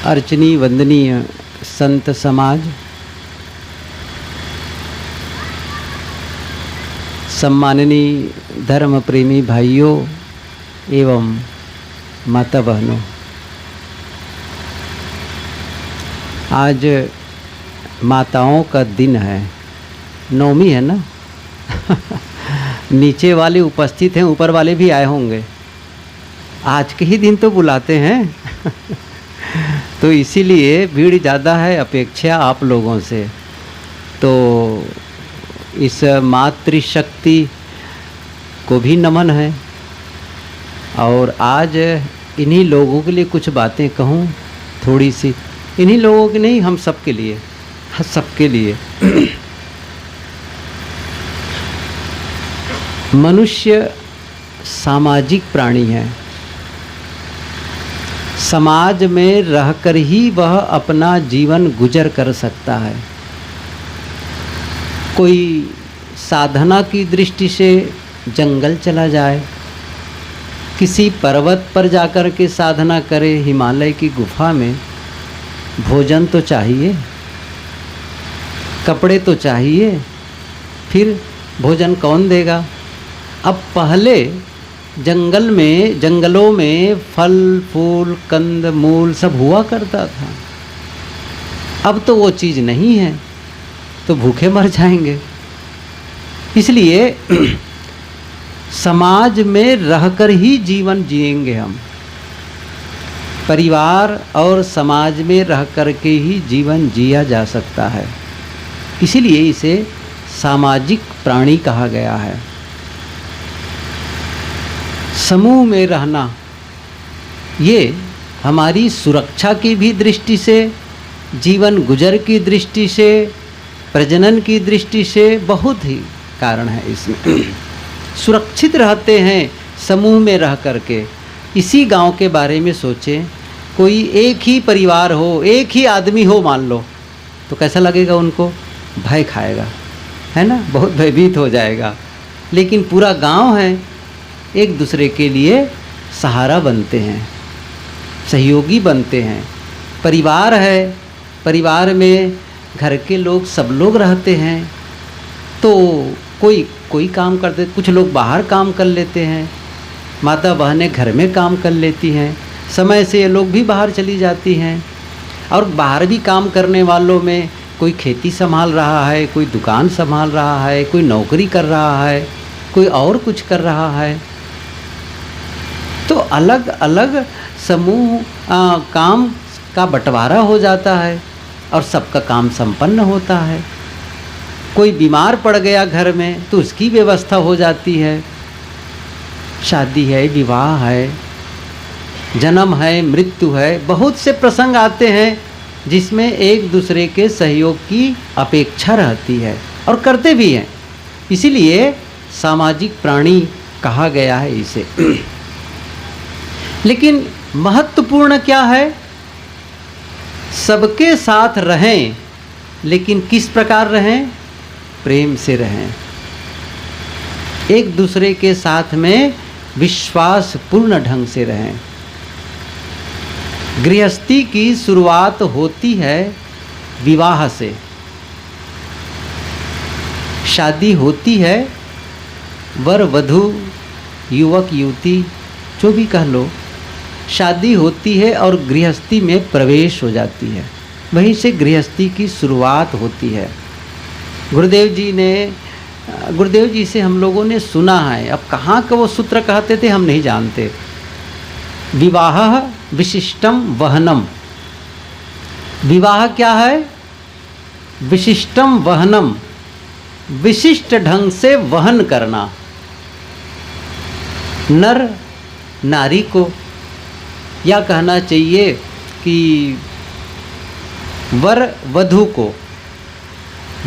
अर्चनीय वंदनीय संत समाज, सम्माननीय धर्म प्रेमी भाइयों एवं माता बहनों, आज माताओं का दिन है, नवमी है ना। नीचे वाले उपस्थित हैं, ऊपर वाले भी आए होंगे। आज के ही दिन तो बुलाते हैं। तो इसीलिए भीड़ ज़्यादा है अपेक्षा आप लोगों से। तो इस मातृशक्ति को भी नमन है। और आज इन्हीं लोगों के लिए कुछ बातें कहूँ, थोड़ी सी, इन्हीं लोगों के नहीं, हम सब के लिए, सबके लिए। मनुष्य सामाजिक प्राणी है। समाज में रहकर ही वह अपना जीवन गुजर कर सकता है। कोई साधना की दृष्टि से जंगल चला जाए, किसी पर्वत पर जाकर के साधना करे, हिमालय की गुफा में, भोजन तो चाहिए, कपड़े तो चाहिए, फिर भोजन कौन देगा? अब पहले जंगलों में फल फूल कंद मूल सब हुआ करता था। अब तो वो चीज़ नहीं है, तो भूखे मर जाएंगे। इसलिए समाज में रहकर ही जीवन जिएंगे हम। परिवार और समाज में रह कर के ही जीवन जिया जा सकता है। इसीलिए इसे सामाजिक प्राणी कहा गया है। समूह में रहना ये हमारी सुरक्षा की भी दृष्टि से, जीवन गुजर की दृष्टि से, प्रजनन की दृष्टि से बहुत ही कारण है। इसमें सुरक्षित रहते हैं समूह में रह करके। इसी गांव के बारे में सोचें, कोई एक ही परिवार हो, एक ही आदमी हो मान लो, तो कैसा लगेगा उनको? भय खाएगा, है ना, बहुत भयभीत हो जाएगा। लेकिन पूरा गांव है, एक दूसरे के लिए सहारा बनते हैं, सहयोगी बनते हैं। परिवार है, परिवार में घर के लोग सब लोग रहते हैं। तो कोई काम करते, कुछ लोग बाहर काम कर लेते हैं, माता बहनें घर में काम कर लेती हैं, समय से ये लोग भी बाहर चली जाती हैं। और बाहर भी काम करने वालों में कोई खेती संभाल रहा है, कोई दुकान संभाल रहा है, कोई नौकरी कर रहा है, कोई और कुछ कर रहा है। तो अलग अलग समूह काम का बंटवारा हो जाता है और सबका काम संपन्न होता है। कोई बीमार पड़ गया घर में तो उसकी व्यवस्था हो जाती है। शादी है, विवाह है, जन्म है, मृत्यु है, बहुत से प्रसंग आते हैं जिसमें एक दूसरे के सहयोग की अपेक्षा रहती है और करते भी हैं। इसीलिए सामाजिक प्राणी कहा गया है इसे। लेकिन महत्वपूर्ण क्या है? सबके साथ रहें, लेकिन किस प्रकार रहें? प्रेम से रहें। एक दूसरे के साथ में विश्वास पूर्ण ढंग से रहें। गृहस्थी की शुरुआत होती है विवाह से, शादी होती है, वर वधू, युवक युवती जो भी कह लो, शादी होती है और गृहस्थी में प्रवेश हो जाती है। वहीं से गृहस्थी की शुरुआत होती है। गुरुदेव जी से हम लोगों ने सुना है, अब कहाँ का वो सूत्र कहते थे हम नहीं जानते। विवाह विशिष्टम वहनम। विवाह क्या है? विशिष्टम वहनम, विशिष्ट ढंग से वहन करना। नर नारी को, या कहना चाहिए कि वर वधू को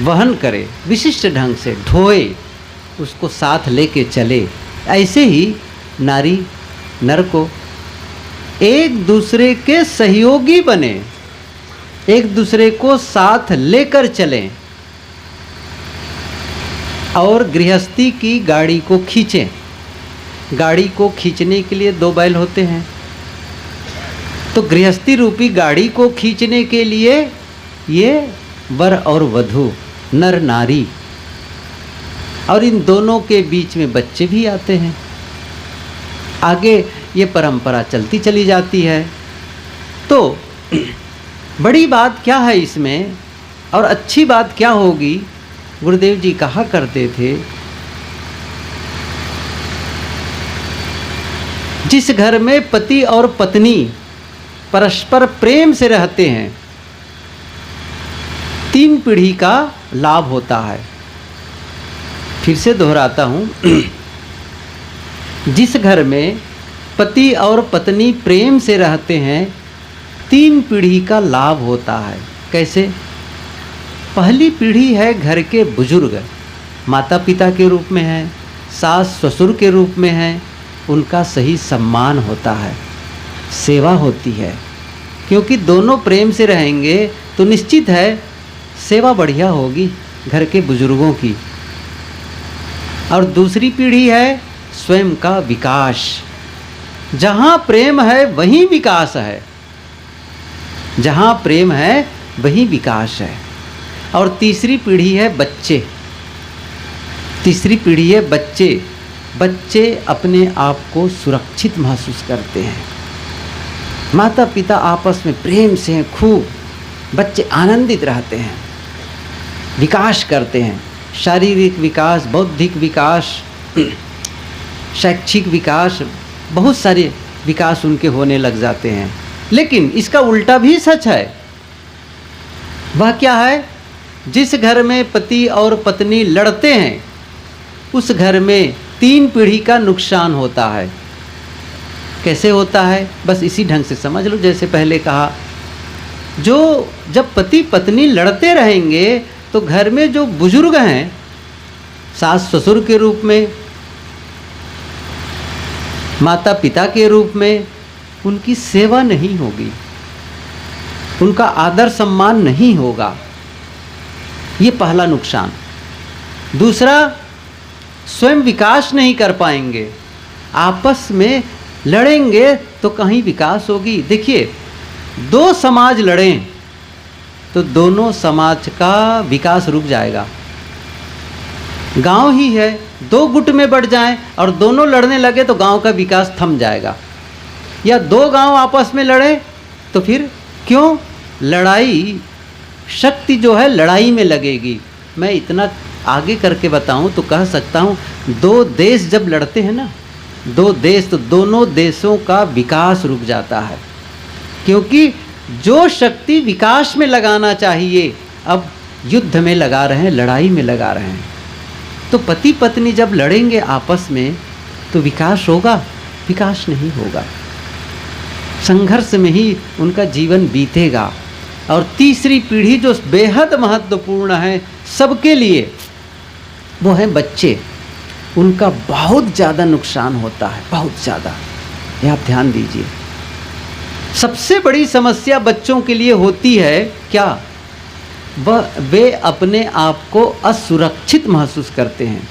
वहन करे, विशिष्ट ढंग से ढोए, उसको साथ लेके चले। ऐसे ही नारी नर को एक दूसरे के सहयोगी बने, एक दूसरे को साथ लेकर चलें और गृहस्थी की गाड़ी को खींचें। गाड़ी को खींचने के लिए दो बैल होते हैं, तो गृहस्थी रूपी गाड़ी को खींचने के लिए ये वर और वधू, नर नारी, और इन दोनों के बीच में बच्चे भी आते हैं। आगे ये परंपरा चलती चली जाती है। तो बड़ी बात क्या है इसमें, और अच्छी बात क्या होगी? गुरुदेव जी कहा करते थे, जिस घर में पति और पत्नी परस्पर प्रेम से रहते हैं, 3 पीढ़ी का लाभ होता है। फिर से दोहराता हूँ, जिस घर में पति और पत्नी प्रेम से रहते हैं, 3 पीढ़ी का लाभ होता है। कैसे? पहली पीढ़ी है घर के बुजुर्ग, माता पिता के रूप में है, सास ससुर के रूप में है, उनका सही सम्मान होता है, सेवा होती है। क्योंकि दोनों प्रेम से रहेंगे तो निश्चित है सेवा बढ़िया होगी घर के बुजुर्गों की। और दूसरी पीढ़ी है स्वयं का विकास। जहाँ प्रेम है वहीं विकास है, जहाँ प्रेम है वहीं विकास है। और तीसरी पीढ़ी है बच्चे। तीसरी पीढ़ी है बच्चे। बच्चे अपने आप को सुरक्षित महसूस करते हैं, माता पिता आपस में प्रेम से हैं खूब, बच्चे आनंदित रहते हैं, विकास करते हैं, शारीरिक विकास, बौद्धिक विकास, शैक्षिक विकास, बहुत सारे विकास उनके होने लग जाते हैं। लेकिन इसका उल्टा भी सच है। वह क्या है? जिस घर में पति और पत्नी लड़ते हैं, उस घर में 3 पीढ़ी का नुकसान होता है। कैसे होता है? बस इसी ढंग से समझ लो। जैसे पहले कहा, जो जब पति पत्नी लड़ते रहेंगे तो घर में जो बुजुर्ग हैं, सास ससुर के रूप में, माता पिता के रूप में, उनकी सेवा नहीं होगी, उनका आदर सम्मान नहीं होगा। ये पहला नुकसान। दूसरा, स्वयं विकास नहीं कर पाएंगे, आपस में लड़ेंगे तो कहीं विकास होगी। देखिए, 2 समाज लड़ें तो दोनों समाज का विकास रुक जाएगा। गांव ही है, 2 गुट में बढ़ जाएं और दोनों लड़ने लगे तो गांव का विकास थम जाएगा। या 2 गांव आपस में लड़े तो फिर क्यों? लड़ाई, शक्ति जो है लड़ाई में लगेगी। मैं इतना आगे करके बताऊं तो कह सकता हूं, 2 देश जब लड़ते हैं ना, 2 देश, तो दोनों देशों का विकास रुक जाता है। क्योंकि जो शक्ति विकास में लगाना चाहिए, अब युद्ध में लगा रहे हैं, लड़ाई में लगा रहे हैं। तो पति पत्नी जब लड़ेंगे आपस में तो विकास होगा? विकास नहीं होगा, संघर्ष में ही उनका जीवन बीतेगा। और तीसरी पीढ़ी जो बेहद महत्वपूर्ण है सबके लिए, वो है बच्चे। उनका बहुत ज़्यादा नुकसान होता है, बहुत ज़्यादा। ये आप ध्यान दीजिए। सबसे बड़ी समस्या बच्चों के लिए होती है क्या? वे अपने आप को असुरक्षित महसूस करते हैं।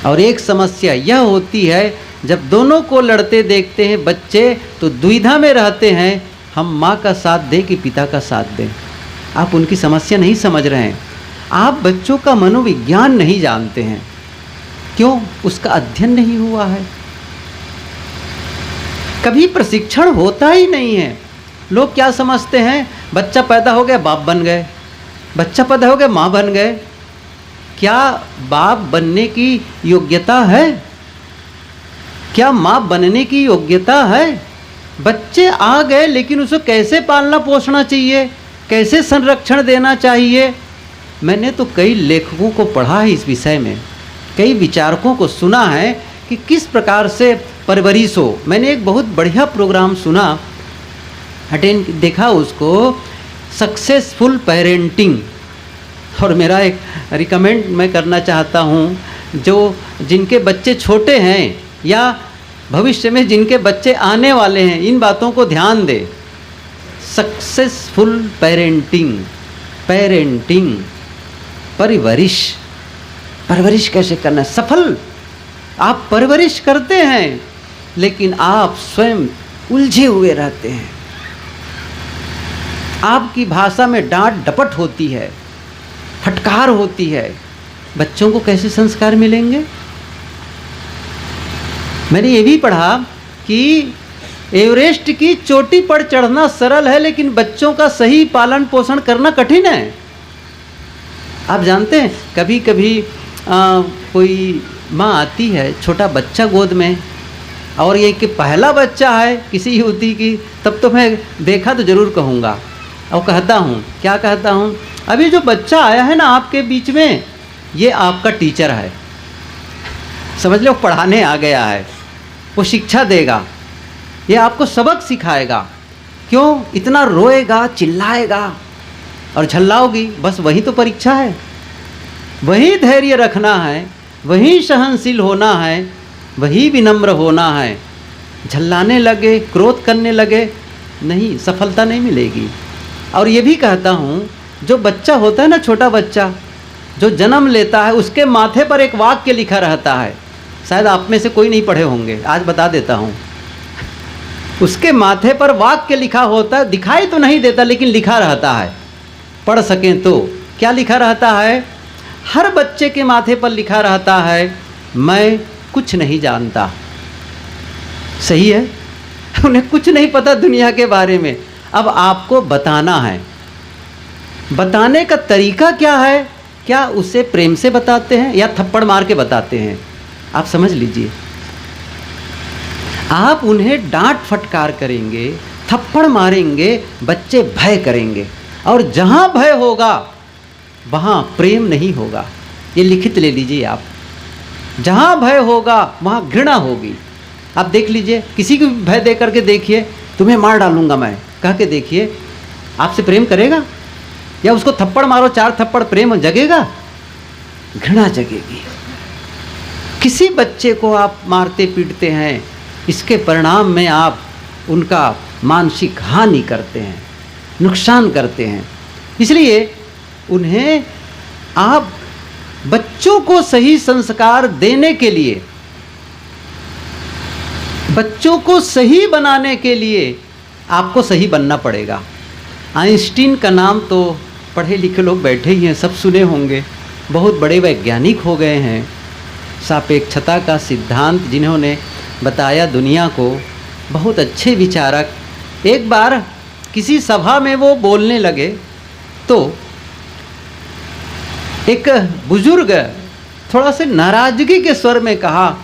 और एक समस्या यह होती है, जब दोनों को लड़ते देखते हैं बच्चे तो दुविधा में रहते हैं, हम माँ का साथ दें कि पिता का साथ दें। आप उनकी समस्या नहीं समझ रहे हैं, आप बच्चों का मनोविज्ञान नहीं जानते हैं। क्यों? उसका अध्ययन नहीं हुआ है, कभी प्रशिक्षण होता ही नहीं है। लोग क्या समझते हैं, बच्चा पैदा हो गया बाप बन गए, बच्चा पैदा हो गया माँ बन गए। क्या बाप बनने की योग्यता है? क्या माँ बनने की योग्यता है? बच्चे आ गए, लेकिन उसे कैसे पालना पोसना चाहिए, कैसे संरक्षण देना चाहिए। मैंने तो कई लेखकों को पढ़ा है इस विषय में, कई विचारकों को सुना है कि किस प्रकार से परवरिश हो। मैंने एक बहुत बढ़िया प्रोग्राम सुना, अटेंड देखा उसको, सक्सेसफुल पेरेंटिंग। और मेरा एक रिकमेंड मैं करना चाहता हूँ, जो जिनके बच्चे छोटे हैं या भविष्य में जिनके बच्चे आने वाले हैं, इन बातों को ध्यान दें। सक्सेसफुल पेरेंटिंग, पेरेंटिंग, परवरिश, परवरिश कैसे करना है। सफल आप परवरिश करते हैं, लेकिन आप स्वयं उलझे हुए रहते हैं, आपकी भाषा में डांट डपट होती है, फटकार होती है, बच्चों को कैसे संस्कार मिलेंगे? मैंने ये भी पढ़ा कि एवरेस्ट की चोटी पर चढ़ना सरल है, लेकिन बच्चों का सही पालन पोषण करना कठिन है। आप जानते हैं, कभी कभी कोई माँ आती है, छोटा बच्चा गोद में, और ये कि पहला बच्चा है किसी युवती की, तब तो मैं देखा तो ज़रूर कहूँगा, और कहता हूँ, क्या कहता हूँ, अभी जो बच्चा आया है ना आपके बीच में, ये आपका टीचर है, समझ लो, पढ़ाने आ गया है, वो शिक्षा देगा, ये आपको सबक सिखाएगा। क्यों इतना रोएगा, चिल्लाएगा और झल्लाओगी? बस वही तो परीक्षा है, वही धैर्य रखना है, वही सहनशील होना है, वही विनम्र होना है। झल्लाने लगे, क्रोध करने लगे, नहीं, सफलता नहीं मिलेगी। और ये भी कहता हूँ, जो बच्चा होता है ना, छोटा बच्चा जो जन्म लेता है, उसके माथे पर एक वाक्य लिखा रहता है, शायद आप में से कोई नहीं पढ़े होंगे, आज बता देता हूँ। उसके माथे पर वाक्य लिखा होता है, दिखाई तो नहीं देता लेकिन लिखा रहता है, पढ़ सकें तो। क्या लिखा रहता है? हर बच्चे के माथे पर लिखा रहता है, मैं कुछ नहीं जानता। सही है, उन्हें कुछ नहीं पता दुनिया के बारे में। अब आपको बताना है। बताने का तरीका क्या है? क्या उसे प्रेम से बताते हैं या थप्पड़ मार के बताते हैं? आप समझ लीजिए। आप उन्हें डांट फटकार करेंगे, थप्पड़ मारेंगे, बच्चे भय करेंगे, और जहाँ भय होगा वहाँ प्रेम नहीं होगा। ये लिखित ले लीजिए आप। जहाँ भय होगा वहाँ घृणा होगी। आप देख लीजिए, किसी को भय दे करके देखिए, तुम्हें मार डालूंगा मैं कह के देखिए, आपसे प्रेम करेगा? या उसको थप्पड़ मारो, 4 थप्पड़, प्रेम जगेगा? घृणा जगेगी। किसी बच्चे को आप मारते पीटते हैं, इसके परिणाम में आप उनका मानसिक हानि करते हैं, नुकसान करते हैं। इसलिए उन्हें आप बच्चों को सही संस्कार देने के लिए, बच्चों को सही बनाने के लिए आपको सही बनना पड़ेगा। आइंस्टीन का नाम तो पढ़े लिखे लोग बैठे ही हैं, सब सुने होंगे, बहुत बड़े वैज्ञानिक हो गए हैं। सापेक्षता का सिद्धांत जिन्होंने बताया दुनिया को, बहुत अच्छे विचारक। एक बार किसी सभा में वो बोलने लगे तो एक बुजुर्ग थोड़ा से नाराजगी के स्वर में कहा,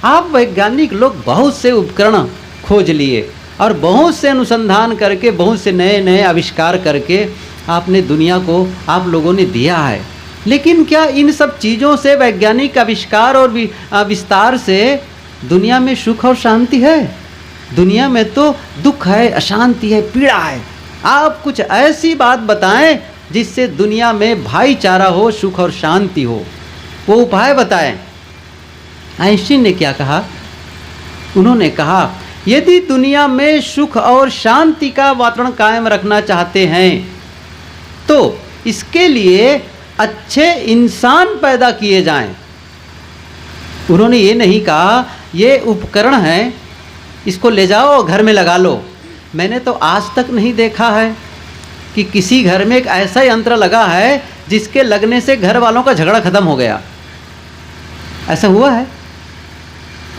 आप वैज्ञानिक लोग बहुत से उपकरण खोज लिए और बहुत से अनुसंधान करके, बहुत से नए नए आविष्कार करके आपने दुनिया को, आप लोगों ने दिया है, लेकिन क्या इन सब चीज़ों से, वैज्ञानिक आविष्कार और विस्तार से दुनिया में सुख और शांति है? दुनिया में तो दुख है, अशांति है, पीड़ा है। आप कुछ ऐसी बात बताएं जिससे दुनिया में भाईचारा हो, सुख और शांति हो, वो उपाय बताएं। आइंस्टीन ने क्या कहा? उन्होंने कहा, यदि दुनिया में सुख और शांति का वातावरण कायम रखना चाहते हैं तो इसके लिए अच्छे इंसान पैदा किए जाएं। उन्होंने ये नहीं कहा ये उपकरण है, इसको ले जाओ और घर में लगा लो। मैंने तो आज तक नहीं देखा है कि किसी घर में एक ऐसा यंत्र लगा है जिसके लगने से घर वालों का झगड़ा खत्म हो गया। ऐसा हुआ है?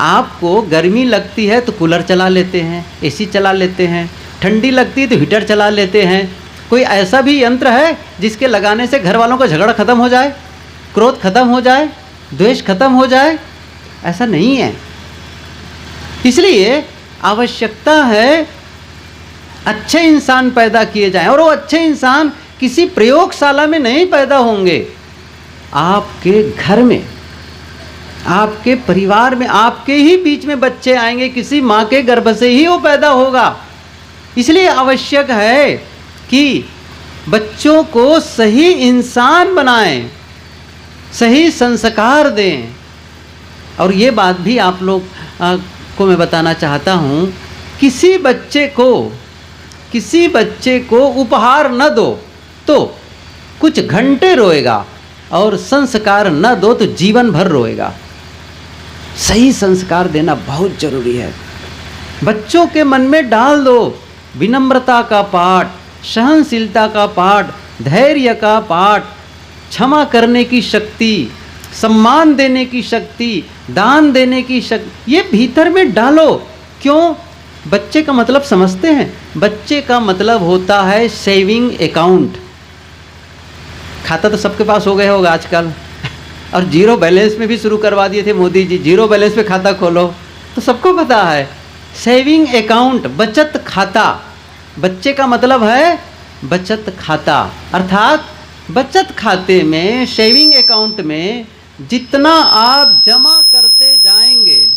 आपको गर्मी लगती है तो कूलर चला लेते हैं, एसी चला लेते हैं, ठंडी लगती है तो हीटर चला लेते हैं। कोई ऐसा भी यंत्र है जिसके लगाने से घर वालों का झगड़ा खत्म हो जाए, क्रोध खत्म हो जाए, द्वेष खत्म हो जाए? ऐसा नहीं है। इसलिए आवश्यकता है अच्छे इंसान पैदा किए जाएं, और वो अच्छे इंसान किसी प्रयोगशाला में नहीं पैदा होंगे, आपके घर में, आपके परिवार में, आपके ही बीच में बच्चे आएंगे, किसी माँ के गर्भ से ही वो पैदा होगा। इसलिए आवश्यक है कि बच्चों को सही इंसान बनाएं, सही संस्कार दें। और ये बात भी आप लोग को मैं बताना चाहता हूँ, किसी बच्चे को उपहार न दो तो कुछ घंटे रोएगा, और संस्कार न दो तो जीवन भर रोएगा। सही संस्कार देना बहुत जरूरी है। बच्चों के मन में डाल दो विनम्रता का पाठ, सहनशीलता का पाठ, धैर्य का पाठ, क्षमा करने की शक्ति, सम्मान देने की शक्ति, दान देने की शक्ति, ये भीतर में डालो। क्यों? बच्चे का मतलब समझते हैं? बच्चे का मतलब होता है सेविंग अकाउंट। खाता तो सबके पास हो गया होगा आजकल, और जीरो बैलेंस में भी शुरू करवा दिए थे मोदी जी, जीरो बैलेंस पे खाता खोलो, तो सबको पता है। सेविंग अकाउंट, बचत खाता, बच्चे का मतलब है बचत खाता। अर्थात बचत खाते में, सेविंग अकाउंट में जितना आप जमा करते जाएंगे,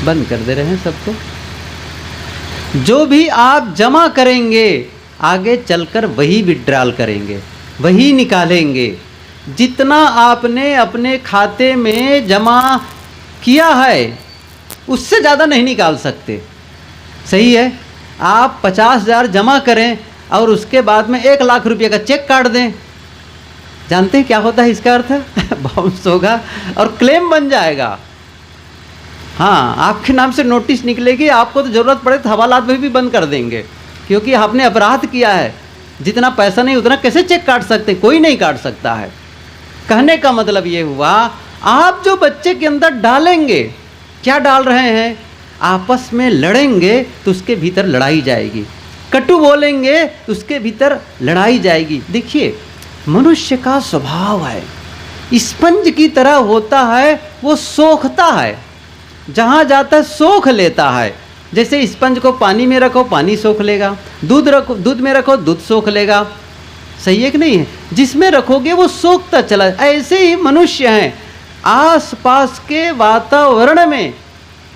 बंद कर दे रहे हैं सबको, जो भी आप जमा करेंगे आगे चलकर वही विड्रॉल करेंगे, वही निकालेंगे। जितना आपने अपने खाते में जमा किया है उससे ज़्यादा नहीं निकाल सकते। सही है? आप 50,000 जमा करें और उसके बाद में 1 लाख रुपये का चेक काट दें, जानते हैं क्या होता है इसका अर्थ? बाउंस होगा और क्लेम बन जाएगा। हाँ, आपके नाम से नोटिस निकलेगी, आपको तो ज़रूरत पड़े तो हवालात में भी बंद कर देंगे, क्योंकि आपने अपराध किया है। जितना पैसा नहीं उतना कैसे चेक काट सकते? कोई नहीं काट सकता है। कहने का मतलब ये हुआ, आप जो बच्चे के अंदर डालेंगे, क्या डाल रहे हैं? आपस में लड़ेंगे तो उसके भीतर लड़ाई जाएगी, कटु बोलेंगे तो उसके भीतर लड़ाई जाएगी। देखिए, मनुष्य का स्वभाव है स्पंज की तरह होता है, वो सोखता है, जहाँ जाता है सोख लेता है। जैसे स्पंज को पानी में रखो पानी सोख लेगा, दूध में रखो दूध सोख लेगा। सही है कि नहीं है? जिसमें रखोगे वो सोखता चला। ऐसे ही मनुष्य हैं, आसपास के वातावरण में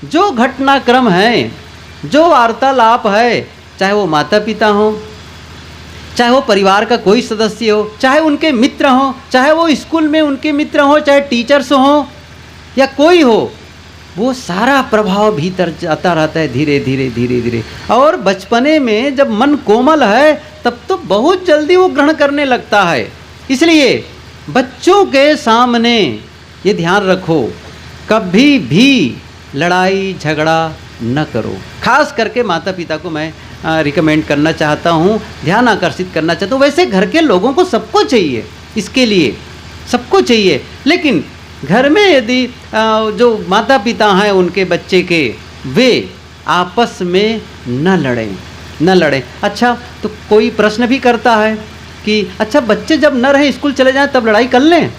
जो घटनाक्रम है, जो वार्तालाप है, चाहे वो माता पिता हो, चाहे वो परिवार का कोई सदस्य हो, चाहे उनके मित्र हो, चाहे वो स्कूल में उनके मित्र हो, चाहे टीचर्स हो या कोई हो, वो सारा प्रभाव भीतर जाता रहता है धीरे धीरे धीरे धीरे। और बचपने में जब मन कोमल है तब तो बहुत जल्दी वो ग्रहण करने लगता है। इसलिए बच्चों के सामने ये ध्यान रखो, कभी भी लड़ाई झगड़ा न करो। खास करके माता पिता को मैं रिकमेंड करना चाहता हूँ, ध्यान आकर्षित करना चाहता हूँ। वैसे घर के लोगों को सबको चाहिए, इसके लिए सबको चाहिए, लेकिन घर में यदि जो माता पिता हैं उनके बच्चे के, वे आपस में न लड़ें। अच्छा, तो कोई प्रश्न भी करता है कि अच्छा बच्चे जब न रहे स्कूल चले जाएं तब लड़ाई कर लें।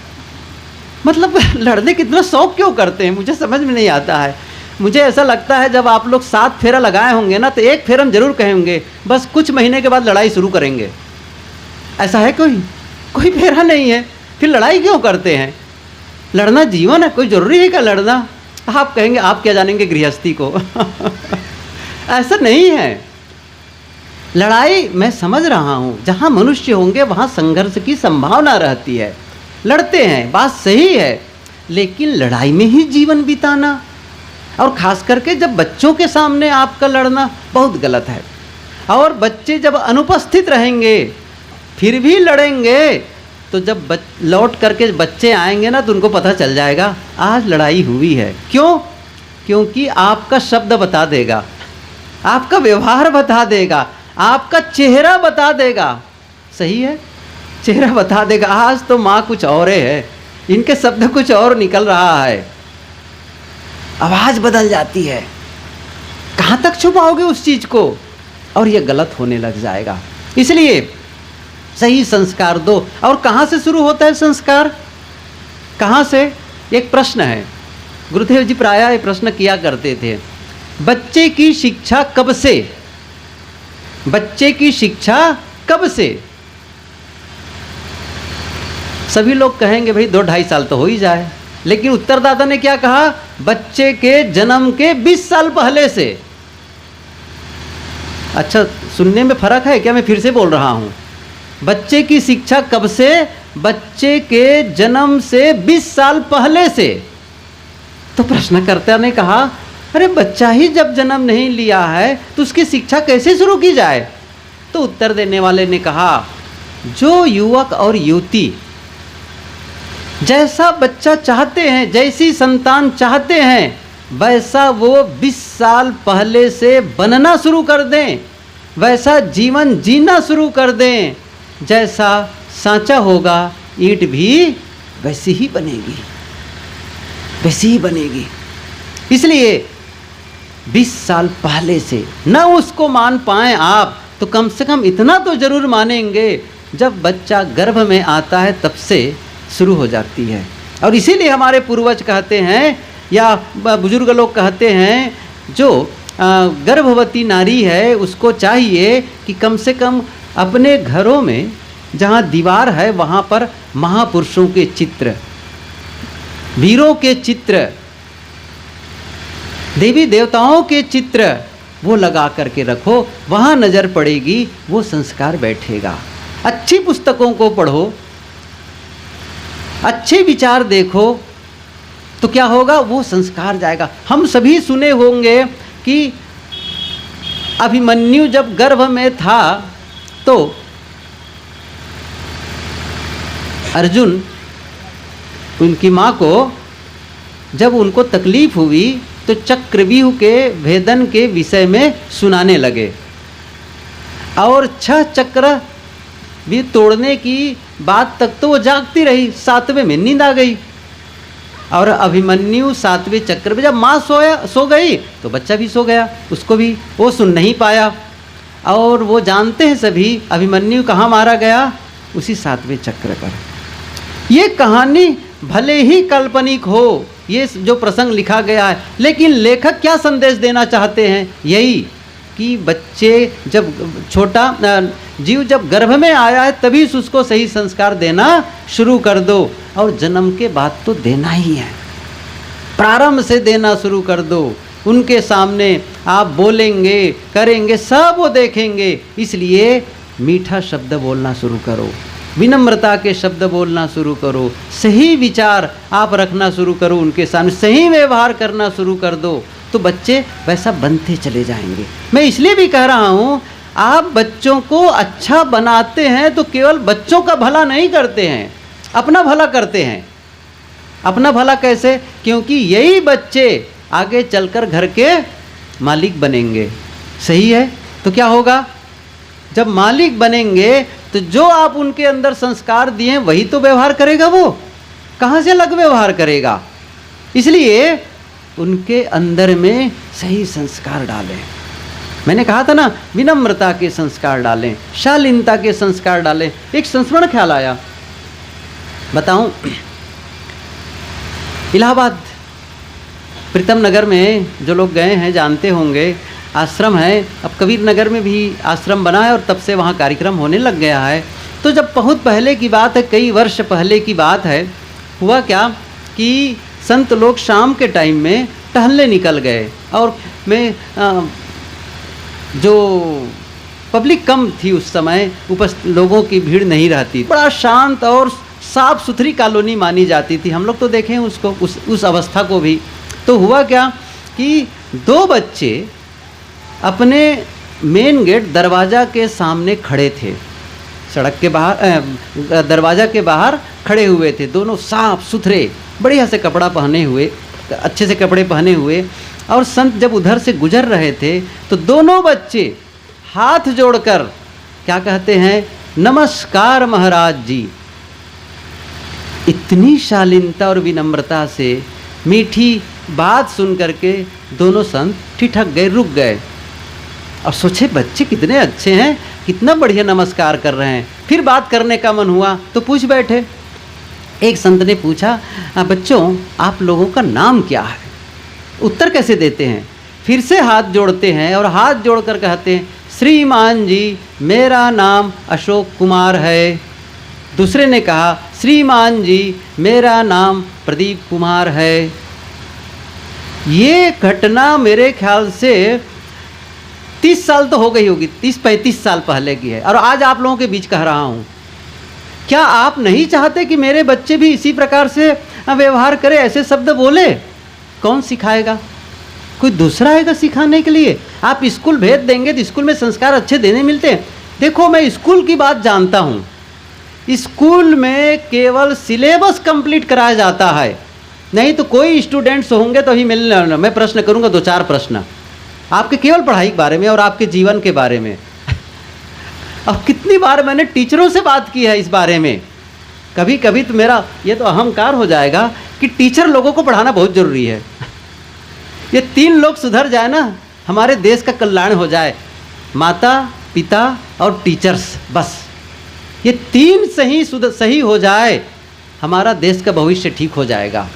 मतलब लड़ने की इतना शौक क्यों करते हैं, मुझे समझ में नहीं आता है। मुझे ऐसा लगता है जब आप लोग 7 फेरा लगाए होंगे ना, तो एक फेरा हम जरूर कहेंगे, बस कुछ महीने के बाद लड़ाई शुरू करेंगे। ऐसा है कोई फेरा नहीं है, फिर लड़ाई क्यों करते हैं? लड़ना जीवन है, कोई ज़रूरी है क्या लड़ना? आप कहेंगे आप क्या जानेंगे गृहस्थी को। ऐसा नहीं है। लड़ाई मैं समझ रहा हूँ, जहाँ मनुष्य होंगे वहाँ संघर्ष की संभावना रहती है, लड़ते हैं, बात सही है, लेकिन लड़ाई में ही जीवन बिताना, और ख़ास करके जब बच्चों के सामने आपका लड़ना बहुत गलत है। और बच्चे जब अनुपस्थित रहेंगे फिर भी लड़ेंगे, तो जब लौट करके बच्चे आएंगे ना तो उनको पता चल जाएगा आज लड़ाई हुई है। क्यों? क्योंकि आपका शब्द बता देगा, आपका व्यवहार बता देगा, आपका चेहरा बता देगा। सही है? चेहरा बता देगा, आज तो माँ कुछ और है, इनके शब्द कुछ और निकल रहा है, आवाज़ बदल जाती है। कहाँ तक छुपाओगे उस चीज़ को? और ये गलत होने लग जाएगा। इसलिए सही संस्कार दो। और कहाँ से शुरू होता है संस्कार? कहाँ से? एक प्रश्न है, गुरुदेव जी प्रायः ये प्रश्न किया करते थे, बच्चे की शिक्षा कब से? बच्चे की शिक्षा कब से? सभी लोग कहेंगे भाई 2-2.5 साल तो हो ही जाए, लेकिन उत्तरदाता ने क्या कहा? बच्चे के जन्म के 20 साल पहले से। अच्छा, सुनने में फर्क है क्या? मैं फिर से बोल रहा हूँ, बच्चे की शिक्षा कब से? बच्चे के जन्म से 20 साल पहले से। तो प्रश्नकर्ता ने कहा, अरे बच्चा ही जब जन्म नहीं लिया है तो उसकी शिक्षा कैसे शुरू की जाए? तो उत्तर देने वाले ने कहा, जो युवक और युवती जैसा बच्चा चाहते हैं, जैसी संतान चाहते हैं, वैसा वो 20 साल पहले से बनना शुरू कर दें, वैसा जीवन जीना शुरू कर दें। जैसा सांचा होगा ईंट भी वैसी ही बनेगी, वैसी ही बनेगी। इसलिए 20 साल पहले से न उसको मान पाएं आप, तो कम से कम इतना तो जरूर मानेंगे, जब बच्चा गर्भ में आता है तब से शुरू हो जाती है। और इसीलिए हमारे पूर्वज कहते हैं या बुजुर्ग लोग कहते हैं, जो गर्भवती नारी है उसको चाहिए कि कम से कम अपने घरों में जहाँ दीवार है वहाँ पर महापुरुषों के चित्र, वीरों के चित्र, देवी देवताओं के चित्र वो लगा करके रखो। वहाँ नज़र पड़ेगी, वो संस्कार बैठेगा। अच्छी पुस्तकों को पढ़ो, अच्छे विचार देखो, तो क्या होगा, वो संस्कार जाएगा। हम सभी सुने होंगे कि अभिमन्यु जब गर्भ में था तो अर्जुन उनकी माँ को जब उनको तकलीफ हुई तो चक्रव्यूह के भेदन के विषय में सुनाने लगे, और 6 चक्र भी तोड़ने की बात तक तो वो जागती रही, 7वें में नींद आ गई। और अभिमन्यु 7वें चक्र में जब माँ सो गई तो बच्चा भी सो गया, उसको भी वो सुन नहीं पाया। और वो जानते हैं सभी अभिमन्यु कहाँ मारा गया, उसी 7वें चक्र पर। ये कहानी भले ही काल्पनिक हो, ये जो प्रसंग लिखा गया है, लेकिन लेखक क्या संदेश देना चाहते हैं, यही कि बच्चे जब छोटा जीव जब गर्भ में आया है तभी उसको सही संस्कार देना शुरू कर दो, और जन्म के बाद तो देना ही है, प्रारंभ से देना शुरू कर दो। उनके सामने आप बोलेंगे करेंगे सब वो देखेंगे, इसलिए मीठा शब्द बोलना शुरू करो, विनम्रता के शब्द बोलना शुरू करो, सही विचार आप रखना शुरू करो, उनके सामने सही व्यवहार करना शुरू कर दो, तो बच्चे वैसा बनते चले जाएंगे। मैं इसलिए भी कह रहा हूँ, आप बच्चों को अच्छा बनाते हैं तो केवल बच्चों का भला नहीं करते हैं, अपना भला करते हैं। अपना भला कैसे? क्योंकि यही बच्चे आगे चलकर घर के मालिक बनेंगे। सही है? तो क्या होगा, जब मालिक बनेंगे तो जो आप उनके अंदर संस्कार दिए वही तो व्यवहार करेगा, वो कहाँ से अलग व्यवहार करेगा। इसलिए उनके अंदर में सही संस्कार डालें। मैंने कहा था ना, विनम्रता के संस्कार डालें, शालीनता के संस्कार डालें। एक संस्मरण ख्याल आया, बताऊं। इलाहाबाद प्रीतम नगर में जो लोग गए हैं जानते होंगे, आश्रम है। अब कबीर नगर में भी आश्रम बना है और तब से वहाँ कार्यक्रम होने लग गया है। तो जब बहुत पहले की बात है, कई वर्ष पहले की बात है, हुआ क्या कि संत लोग शाम के टाइम में टहलने निकल गए, और मैं जो पब्लिक कम थी उस समय, लोगों की भीड़ नहीं रहती, बड़ा शांत और साफ़ सुथरी कॉलोनी मानी जाती थी। हम लोग तो देखें उसको, उस अवस्था को भी। तो हुआ क्या कि 2 बच्चे अपने मेन गेट दरवाज़ा के सामने खड़े थे, सड़क के बाहर, दरवाज़ा के बाहर खड़े हुए थे। दोनों साफ सुथरे बढ़िया से कपड़ा पहने हुए, अच्छे से कपड़े पहने हुए। और संत जब उधर से गुजर रहे थे तो दोनों बच्चे हाथ जोड़कर क्या कहते हैं, नमस्कार महाराज जी। इतनी शालीनता और विनम्रता से मीठी बात सुन करके दोनों संत ठिठक गए, रुक गए, और सोचे बच्चे कितने अच्छे हैं, कितना बढ़िया नमस्कार कर रहे हैं। फिर बात करने का मन हुआ तो पूछ बैठे। एक संत ने पूछा, बच्चों आप लोगों का नाम क्या है? उत्तर कैसे देते हैं? फिर से हाथ जोड़ते हैं और हाथ जोड़कर कहते हैं, श्रीमान जी मेरा नाम अशोक कुमार है। दूसरे ने कहा, श्रीमान जी मेरा नाम प्रदीप कुमार है। ये घटना मेरे ख्याल से 30 साल तो हो गई होगी, 30-35 साल पहले की है, और आज आप लोगों के बीच कह रहा हूँ। क्या आप नहीं चाहते कि मेरे बच्चे भी इसी प्रकार से व्यवहार करें, ऐसे शब्द बोले? कौन सिखाएगा? कोई दूसरा आएगा सिखाने के लिए? आप स्कूल भेज देंगे तो स्कूल में संस्कार अच्छे देने मिलते हैं। देखो, मैं स्कूल की बात जानता हूँ। स्कूल में केवल सिलेबस कंप्लीट कराया जाता है, नहीं तो कोई स्टूडेंट्स होंगे तो अभी मिलने वाला, मैं प्रश्न करूंगा 2-4 प्रश्न आपके केवल पढ़ाई के बारे में और आपके जीवन के बारे में। अब कितनी बार मैंने टीचरों से बात की है इस बारे में, कभी कभी तो मेरा ये तो अहंकार हो जाएगा कि टीचर लोगों को पढ़ाना बहुत ज़रूरी है। ये 3 लोग सुधर जाए ना, हमारे देश का कल्याण हो जाए, माता पिता और टीचर्स, बस ये 3 सही हो जाए, हमारा देश का भविष्य ठीक हो जाएगा।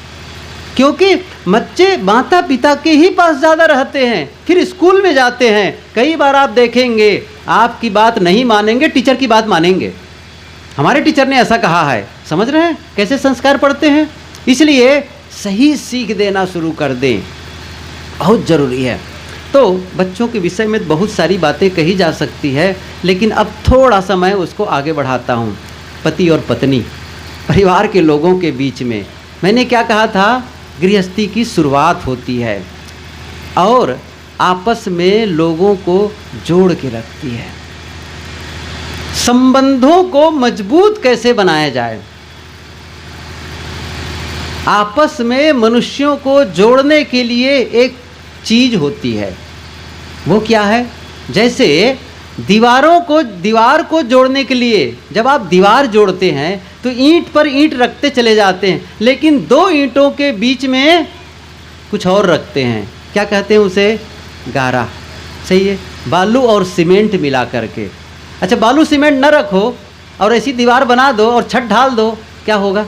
क्योंकि बच्चे माता पिता के ही पास ज़्यादा रहते हैं, फिर स्कूल में जाते हैं, कई बार आप देखेंगे आपकी बात नहीं मानेंगे, टीचर की बात मानेंगे। हमारे टीचर ने ऐसा कहा है, समझ रहे हैं कैसे संस्कार पड़ते हैं। इसलिए सही सीख देना शुरू कर दें, बहुत ज़रूरी है। तो बच्चों के विषय में बहुत सारी बातें कही जा सकती है, लेकिन अब थोड़ा सा मैं उसको आगे बढ़ाता हूँ। पति और पत्नी, परिवार के लोगों के बीच में मैंने क्या कहा था, गृहस्थी की शुरुआत होती है और आपस में लोगों को जोड़ के रखती है। संबंधों को मजबूत कैसे बनाया जाए, आपस में मनुष्यों को जोड़ने के लिए एक चीज होती है, वो क्या है? जैसे दीवार को जोड़ने के लिए जब आप दीवार जोड़ते हैं तो ईंट पर ईंट रखते चले जाते हैं, लेकिन 2 ईंटों के बीच में कुछ और रखते हैं, क्या कहते हैं उसे? गारा। सही है, बालू और सीमेंट मिला करके। अच्छा, बालू सीमेंट न रखो और ऐसी दीवार बना दो और छत ढाल दो, क्या होगा?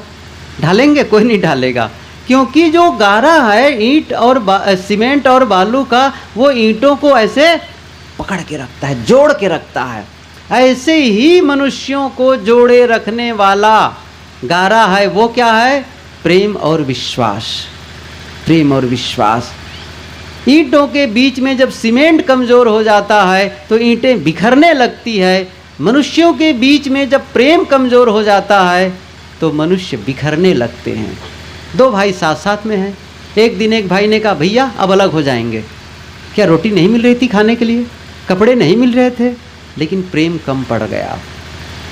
ढालेंगे? कोई नहीं ढालेगा, क्योंकि जो गारा है ईंट और सीमेंट और बालू का, वो ईंटों को ऐसे पकड़ के रखता है, जोड़ के रखता है। ऐसे ही मनुष्यों को जोड़े रखने वाला गारा है, वो क्या है? प्रेम और विश्वास। प्रेम और विश्वास। ईंटों के बीच में जब सीमेंट कमज़ोर हो जाता है तो ईंटें बिखरने लगती है। मनुष्यों के बीच में जब प्रेम कमज़ोर हो जाता है तो मनुष्य बिखरने लगते हैं। 2 भाई साथ साथ में हैं, एक दिन एक भाई ने कहा भैया अब अलग हो जाएंगे। क्या रोटी नहीं मिल रही थी खाने के लिए, कपड़े नहीं मिल रहे थे, लेकिन प्रेम कम पड़ गया,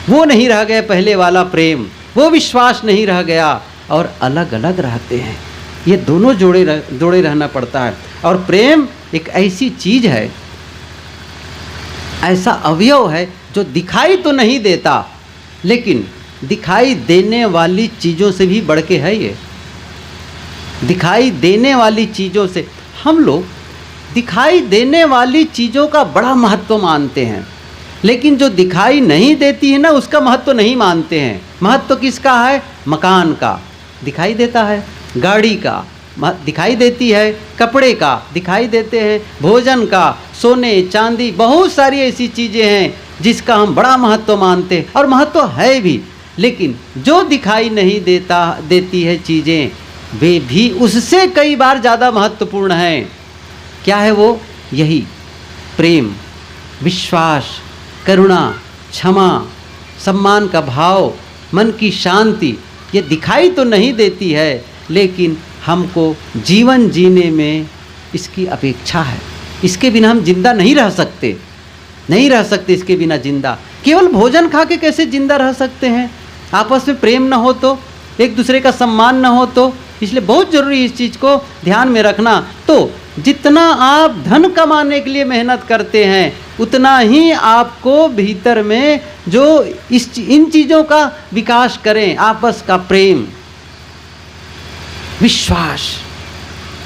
वो नहीं रह गया पहले वाला प्रेम, वो विश्वास नहीं रह गया और अलग अलग रहते हैं। ये दोनों जोड़े रहना पड़ता है। और प्रेम एक ऐसी चीज़ है, ऐसा अवयव है जो दिखाई तो नहीं देता, लेकिन दिखाई देने वाली चीज़ों से भी बढ़ के है। ये दिखाई देने वाली चीज़ों से, हम लोग दिखाई देने वाली चीज़ों का बड़ा महत्व मानते हैं, लेकिन जो दिखाई नहीं देती है ना उसका महत्व नहीं मानते हैं। महत्व किसका है? मकान का दिखाई देता है, गाड़ी का दिखाई देती है, कपड़े का दिखाई देते हैं, भोजन का, सोने चांदी, बहुत सारी ऐसी चीज़ें हैं जिसका हम बड़ा महत्व मानते हैं, और महत्व है भी। लेकिन जो दिखाई नहीं देती है चीज़ें, वे भी उससे कई बार ज़्यादा महत्वपूर्ण हैं। क्या है वो? यही प्रेम, विश्वास, करुणा, क्षमा, सम्मान का भाव, मन की शांति। ये दिखाई तो नहीं देती है, लेकिन हमको जीवन जीने में इसकी अपेक्षा है। इसके बिना हम जिंदा नहीं रह सकते, नहीं रह सकते इसके बिना जिंदा। केवल भोजन खा के कैसे जिंदा रह सकते हैं? आपस में प्रेम न हो तो, एक दूसरे का सम्मान न हो तो। इसलिए बहुत ज़रूरी इस चीज़ को ध्यान में रखना। तो जितना आप धन कमाने के लिए मेहनत करते हैं, उतना ही आपको भीतर में जो इन चीज़ों का विकास करें, आपस का प्रेम, विश्वास।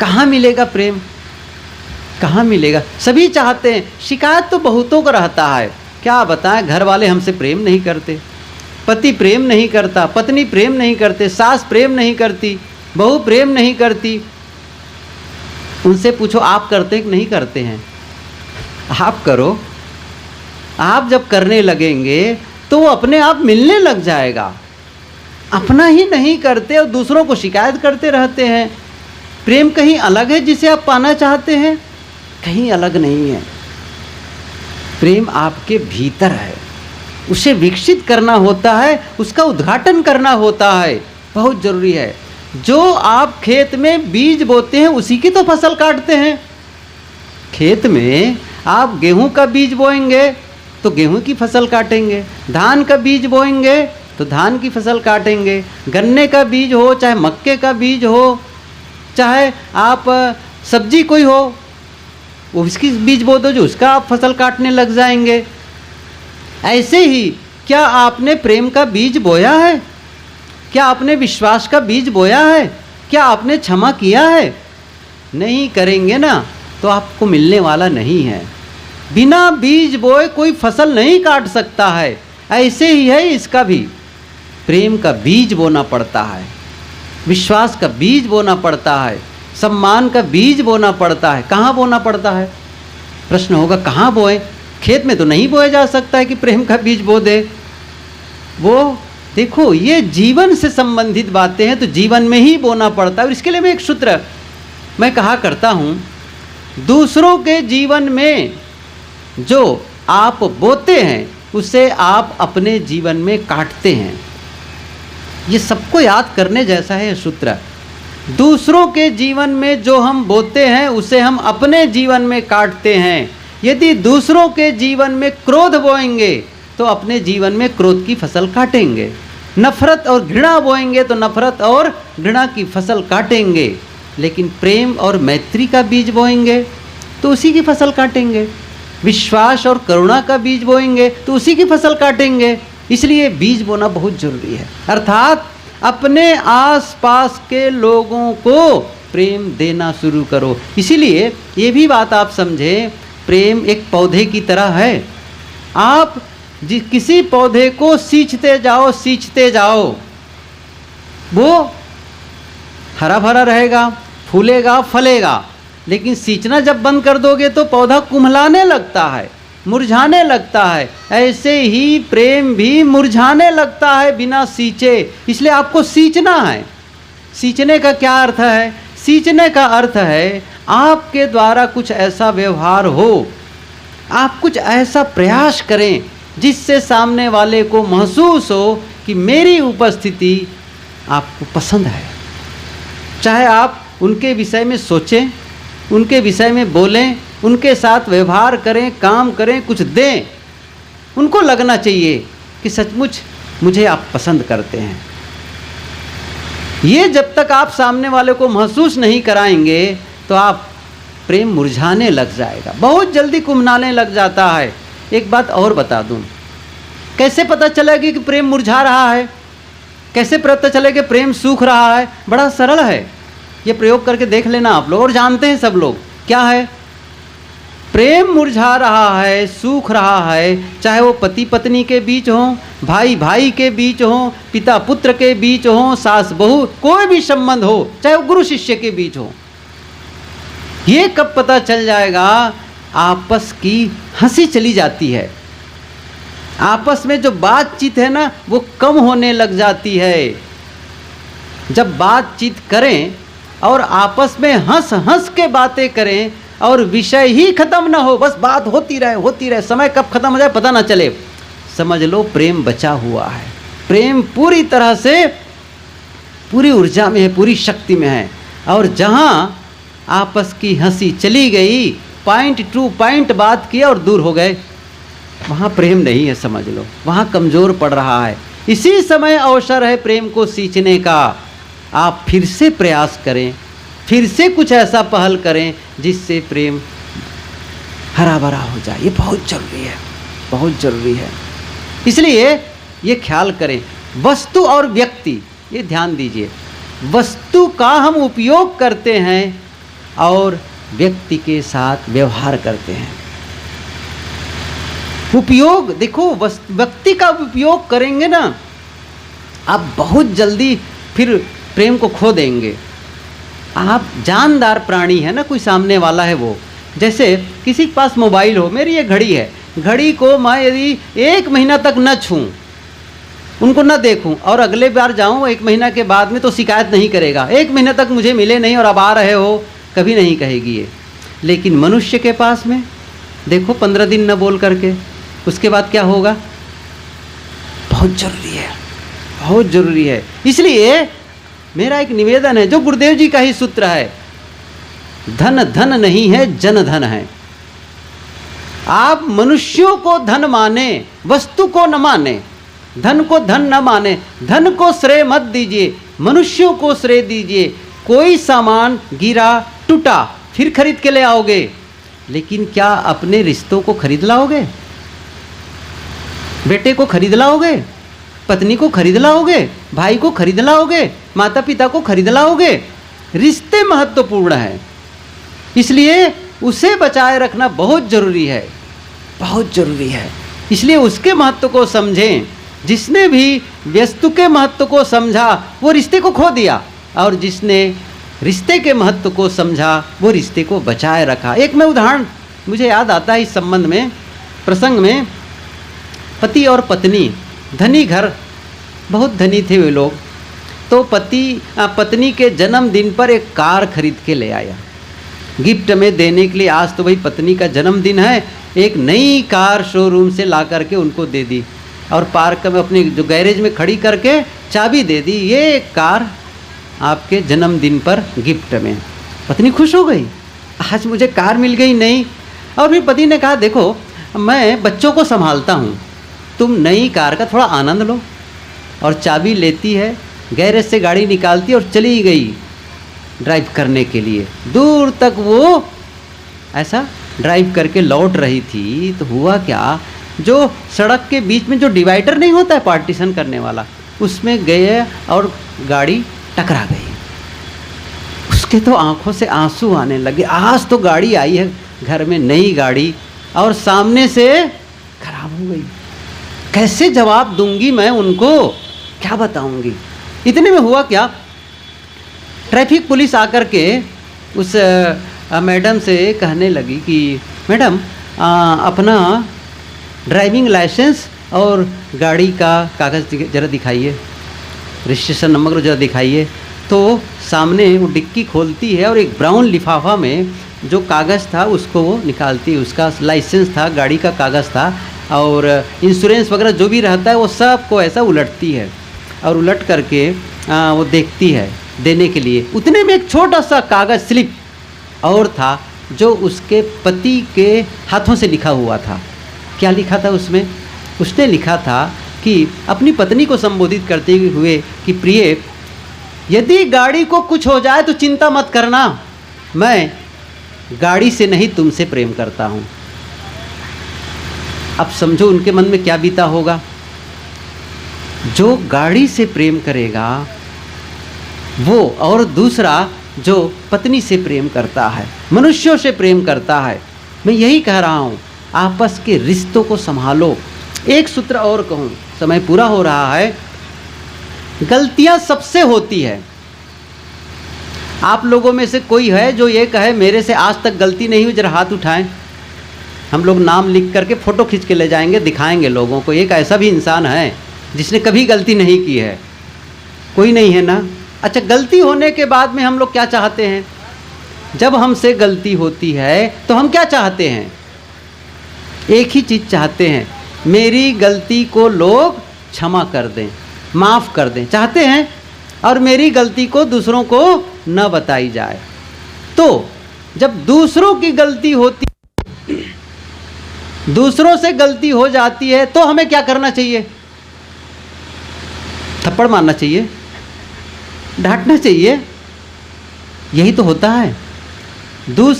कहाँ मिलेगा प्रेम? कहाँ मिलेगा? सभी चाहते हैं, शिकायत तो बहुतों को रहता है। क्या बताएं, घर वाले हमसे प्रेम नहीं करते, पति प्रेम नहीं करता, पत्नी प्रेम नहीं करते, सास प्रेम नहीं करती, बहू प्रेम नहीं करती। उनसे पूछो आप करते हैं कि नहीं करते हैं? आप करो। आप जब करने लगेंगे तो वो अपने आप मिलने लग जाएगा। अपना ही नहीं करते और दूसरों को शिकायत करते रहते हैं। प्रेम कहीं अलग है जिसे आप पाना चाहते हैं, कहीं अलग नहीं है। प्रेम आपके भीतर है, उसे विकसित करना होता है, उसका उद्घाटन करना होता है, बहुत ज़रूरी है। जो आप खेत में बीज बोते हैं उसी की तो फसल काटते हैं। खेत में आप गेहूं का बीज बोएंगे तो गेहूं की फसल काटेंगे, धान का बीज बोएंगे तो धान की फसल काटेंगे, गन्ने का बीज हो चाहे मक्के का बीज हो चाहे आप सब्जी कोई हो उसकी बीज बो दो, जो उसका आप फसल काटने लग जाएंगे। ऐसे ही क्या आपने प्रेम का बीज बोया है? क्या आपने विश्वास का बीज बोया है? क्या आपने क्षमा किया है? नहीं करेंगे ना तो आपको मिलने वाला नहीं है। बिना बीज बोए कोई फसल नहीं काट सकता है। ऐसे ही है इसका भी, प्रेम का बीज बोना पड़ता है, विश्वास का बीज बोना पड़ता है, सम्मान का बीज बोना पड़ता है। कहाँ बोना पड़ता है? प्रश्न होगा कहाँ बोए? खेत में तो नहीं बोया जा सकता है कि प्रेम का बीज बो दे। वो देखो, ये जीवन से संबंधित बातें हैं तो जीवन में ही बोना पड़ता है। और इसके लिए मैं एक सूत्र मैं कहा करता हूँ, दूसरों के जीवन में जो आप बोते हैं उसे आप अपने जीवन में काटते हैं। ये सबको याद करने जैसा है सूत्र। दूसरों के जीवन में जो हम बोते हैं उसे हम अपने जीवन में काटते हैं। यदि दूसरों के जीवन में क्रोध बोएंगे तो अपने जीवन में क्रोध की फसल काटेंगे। नफरत और घृणा बोएंगे तो नफरत और घृणा की फसल काटेंगे। लेकिन प्रेम और मैत्री का बीज बोएंगे तो उसी की फसल काटेंगे। विश्वास और करुणा का बीज बोएंगे तो उसी की फसल काटेंगे। इसलिए बीज बोना बहुत जरूरी है। अर्थात अपने आसपास के लोगों को प्रेम देना शुरू करो। इसीलिए ये भी बात आप समझें, प्रेम एक पौधे की तरह है। आप किसी पौधे को सींचते जाओ, वो हरा भरा रहेगा, फूलेगा, फलेगा। लेकिन सींचना जब बंद कर दोगे तो पौधा कुम्हलाने लगता है, मुरझाने लगता है। ऐसे ही प्रेम भी मुरझाने लगता है बिना सींचे। इसलिए आपको सींचना है। सींचने का क्या अर्थ है? सींचने का अर्थ है आपके द्वारा कुछ ऐसा व्यवहार हो, आप कुछ ऐसा प्रयास करें जिससे सामने वाले को महसूस हो कि मेरी उपस्थिति आपको पसंद है। चाहे आप उनके विषय में सोचें, उनके विषय में बोलें, उनके साथ व्यवहार करें, काम करें, कुछ दें, उनको लगना चाहिए कि सचमुच मुझे आप पसंद करते हैं। ये जब तक आप सामने वाले को महसूस नहीं कराएंगे तो आप प्रेम मुरझाने लग जाएगा, बहुत जल्दी कुम्हलाने लग जाता है। एक बात और बता दूं, कैसे पता चलेगी कि प्रेम मुरझा रहा है? कैसे पता चलेगा कि प्रेम सूख रहा है? बड़ा सरल है, ये प्रयोग करके देख लेना आप लोग, और जानते हैं सब लोग क्या है। प्रेम मुरझा रहा है, सूख रहा है, चाहे वो पति पत्नी के बीच हो, भाई भाई के बीच हो, पिता पुत्र के बीच हो, सास बहू, कोई भी संबंध हो, चाहे वो गुरु शिष्य के बीच हो। ये कब पता चल जाएगा? आपस की हंसी चली जाती है, आपस में जो बातचीत है ना वो कम होने लग जाती है। जब बातचीत करें और आपस में हंस हंस के बातें करें और विषय ही खत्म ना हो, बस बात होती रहे, समय कब खत्म हो जाए पता ना चले, समझ लो प्रेम बचा हुआ है। प्रेम पूरी तरह से पूरी ऊर्जा में है, पूरी शक्ति में है। और जहाँ आपस की हंसी चली गई, पॉइंट टू पॉइंट बात किया और दूर हो गए, वहाँ प्रेम नहीं है, समझ लो, वहाँ कमज़ोर पड़ रहा है। इसी समय अवसर है प्रेम को सींचने का। आप फिर से प्रयास करें, फिर से कुछ ऐसा पहल करें जिससे प्रेम हरा भरा हो जाए। ये बहुत ज़रूरी है, बहुत ज़रूरी है। इसलिए ये ख्याल करें, वस्तु और व्यक्ति, ये ध्यान दीजिए, वस्तु का हम उपयोग करते हैं और व्यक्ति के साथ व्यवहार करते हैं। उपयोग देखो, व्यक्ति का उपयोग करेंगे ना, आप बहुत जल्दी फिर प्रेम को खो देंगे। आप जानदार प्राणी है ना, कोई सामने वाला है वो, जैसे किसी के पास मोबाइल हो, मेरी ये घड़ी है, घड़ी को मैं यदि 1 महीना तक न छूं, उनको न देखूं और अगले बार जाऊं 1 महीना के बाद में, तो शिकायत नहीं करेगा। 1 महीना तक मुझे मिले नहीं और अब आ रहे हो, कभी नहीं कहेगी ये। लेकिन मनुष्य के पास में देखो 15 दिन न बोल करके, उसके बाद क्या होगा? बहुत जरूरी है, बहुत जरूरी है। इसलिए मेरा एक निवेदन है, जो गुरुदेव जी का ही सूत्र है, धन धन नहीं है, जन धन है। आप मनुष्यों को धन माने, वस्तु को न माने, धन को धन न माने, धन को श्रेय मत दीजिए, मनुष्यों को श्रेय दीजिए। कोई सामान गिरा टूटा फिर खरीद के ले आओगे, लेकिन क्या अपने रिश्तों को खरीद लाओगे? बेटे को खरीद लाओगे? पत्नी को खरीद लाओगे? भाई को खरीद लाओगे? माता पिता को खरीद लाओगे? रिश्ते महत्वपूर्ण हैं, इसलिए उसे बचाए रखना बहुत जरूरी है, बहुत जरूरी है। इसलिए उसके महत्व को समझें। जिसने भी वस्तु के महत्व को समझा वो रिश्ते को खो दिया, और जिसने रिश्ते के महत्व को समझा वो रिश्ते को बचाए रखा। एक मैं उदाहरण मुझे याद आता है इस संबंध में, प्रसंग में। पति और पत्नी, धनी घर, बहुत धनी थे वे लोग। तो पत्नी के जन्मदिन पर एक कार खरीद के ले आया गिफ्ट में देने के लिए। आज तो भाई पत्नी का जन्मदिन है, एक नई कार शोरूम से ला करके उनको दे दी, और पार्क में अपने जो गैरेज में खड़ी करके चाबी दे दी, ये कार आपके जन्मदिन पर गिफ्ट में। पत्नी खुश हो गई, आज मुझे कार मिल गई नई। और फिर पति ने कहा, देखो मैं बच्चों को संभालता हूँ, तुम नई कार का थोड़ा आनंद लो। और चाबी लेती है, गैरेज से गाड़ी निकालती और चली गई ड्राइव करने के लिए। दूर तक वो ऐसा ड्राइव करके लौट रही थी, तो हुआ क्या, जो सड़क के बीच में जो डिवाइडर नहीं होता है पार्टीशन करने वाला, उसमें गए और गाड़ी टकरा गई। उसके तो आंखों से आंसू आने लगे। आज तो गाड़ी आई है घर में, नई गाड़ी, और सामने से खराब हो गई। कैसे जवाब दूंगी मैं उनको, क्या बताऊंगी? इतने में हुआ क्या, ट्रैफिक पुलिस आकर के उस मैडम से कहने लगी कि मैडम अपना ड्राइविंग लाइसेंस और गाड़ी का कागज़ ज़रा दिखाइए, रजिस्ट्रेशन नंबर ज़रा दिखाइए। तो सामने वो डिक्की खोलती है और एक ब्राउन लिफाफा में जो कागज़ था उसको वो निकालती है। उसका लाइसेंस था, गाड़ी का कागज़ था, और इंश्योरेंस वगैरह जो भी रहता है वो सब को ऐसा उलटती है, और उलट करके वो देखती है देने के लिए। उतने में एक छोटा सा कागज़ स्लिप और था जो उसके पति के हाथों से लिखा हुआ था। क्या लिखा था उसमें? उसने लिखा था कि अपनी पत्नी को संबोधित करते हुए कि प्रिय, यदि गाड़ी को कुछ हो जाए तो चिंता मत करना, मैं गाड़ी से नहीं तुमसे प्रेम करता हूँ। अब समझो उनके मन में क्या बीता होगा। जो गाड़ी से प्रेम करेगा वो, और दूसरा जो पत्नी से प्रेम करता है, मनुष्यों से प्रेम करता है। मैं यही कह रहा हूँ, आपस के रिश्तों को संभालो। एक सूत्र और कहूँ, समय पूरा हो रहा है। गलतियाँ सबसे होती है। आप लोगों में से कोई है जो ये कहे मेरे से आज तक गलती नहीं हुई? जरा हाथ उठाएं। हम लोग नाम लिख करके फ़ोटो खींच के ले जाएंगे, दिखाएंगे लोगों को। एक ऐसा भी इंसान है जिसने कभी गलती नहीं की है? कोई नहीं है ना? अच्छा, गलती होने के बाद में हम लोग क्या चाहते हैं? जब हमसे गलती होती है तो हम क्या चाहते हैं? एक ही चीज़ चाहते हैं, मेरी गलती को लोग क्षमा कर दें, माफ़ कर दें, चाहते हैं, और मेरी गलती को दूसरों को न बताई जाए। तो जब दूसरों की गलती होती, दूसरों से गलती हो जाती है, तो हमें क्या करना चाहिए? थप्पड़ मारना चाहिए, डांटना चाहिए। यही तो होता है।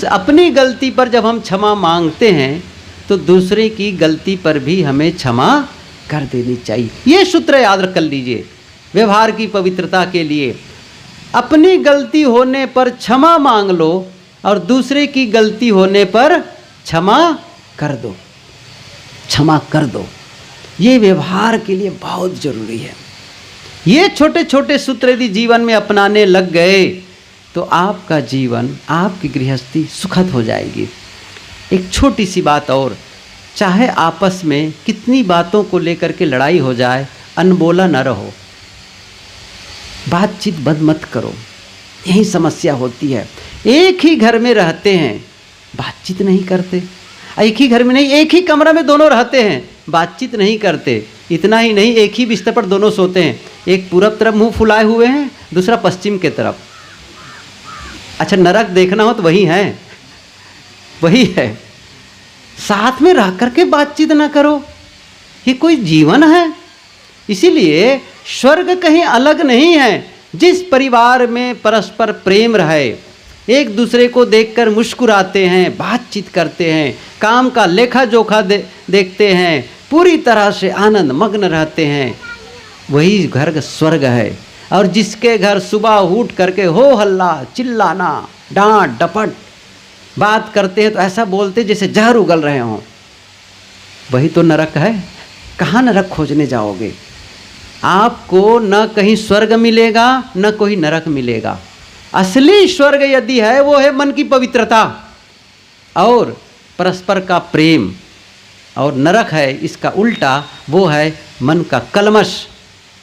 अपनी गलती पर जब हम क्षमा मांगते हैं तो दूसरे की गलती पर भी हमें क्षमा कर देनी चाहिए। ये सूत्र याद कर लीजिए व्यवहार की पवित्रता के लिए। अपनी गलती होने पर क्षमा मांग लो, और दूसरे की गलती होने पर क्षमा कर दो, क्षमा कर दो। ये व्यवहार के लिए बहुत जरूरी है। ये छोटे छोटे सूत्र यदि जीवन में अपनाने लग गए तो आपका जीवन, आपकी गृहस्थी सुखद हो जाएगी। एक छोटी सी बात और, चाहे आपस में कितनी बातों को लेकर के लड़ाई हो जाए, अनबोला न रहो, बातचीत बंद मत करो। यही समस्या होती है। एक ही घर में रहते हैं, बातचीत नहीं करते। एक ही घर में नहीं, एक ही कमरा में दोनों रहते हैं, बातचीत नहीं करते। इतना ही नहीं, एक ही बिस्तर पर दोनों सोते हैं। एक पूरब तरफ मुंह फुलाए हुए हैं, दूसरा पश्चिम के तरफ। अच्छा, नरक देखना हो तो वही है, वही है। साथ में रह करके बातचीत ना करो, ये कोई जीवन है? इसीलिए स्वर्ग कहीं अलग नहीं है, जिस परिवार में परस्पर प्रेम रहे, एक दूसरे को देखकर मुस्कुराते हैं, बातचीत करते हैं, काम का लेखा जोखा देखते हैं, पूरी तरह से आनंद मग्न रहते हैं, वही घर स्वर्ग है। और जिसके घर सुबह उठ करके हो हल्ला, चिल्लाना, डांट डपट बात करते हैं तो ऐसा बोलते जैसे जहर उगल रहे हों, वही तो नरक है। कहाँ नरक खोजने जाओगे? आपको न कहीं स्वर्ग मिलेगा न कोई नरक मिलेगा। असली स्वर्ग यदि है वो है मन की पवित्रता और परस्पर का प्रेम, और नरक है इसका उल्टा, वो है मन का कलमश,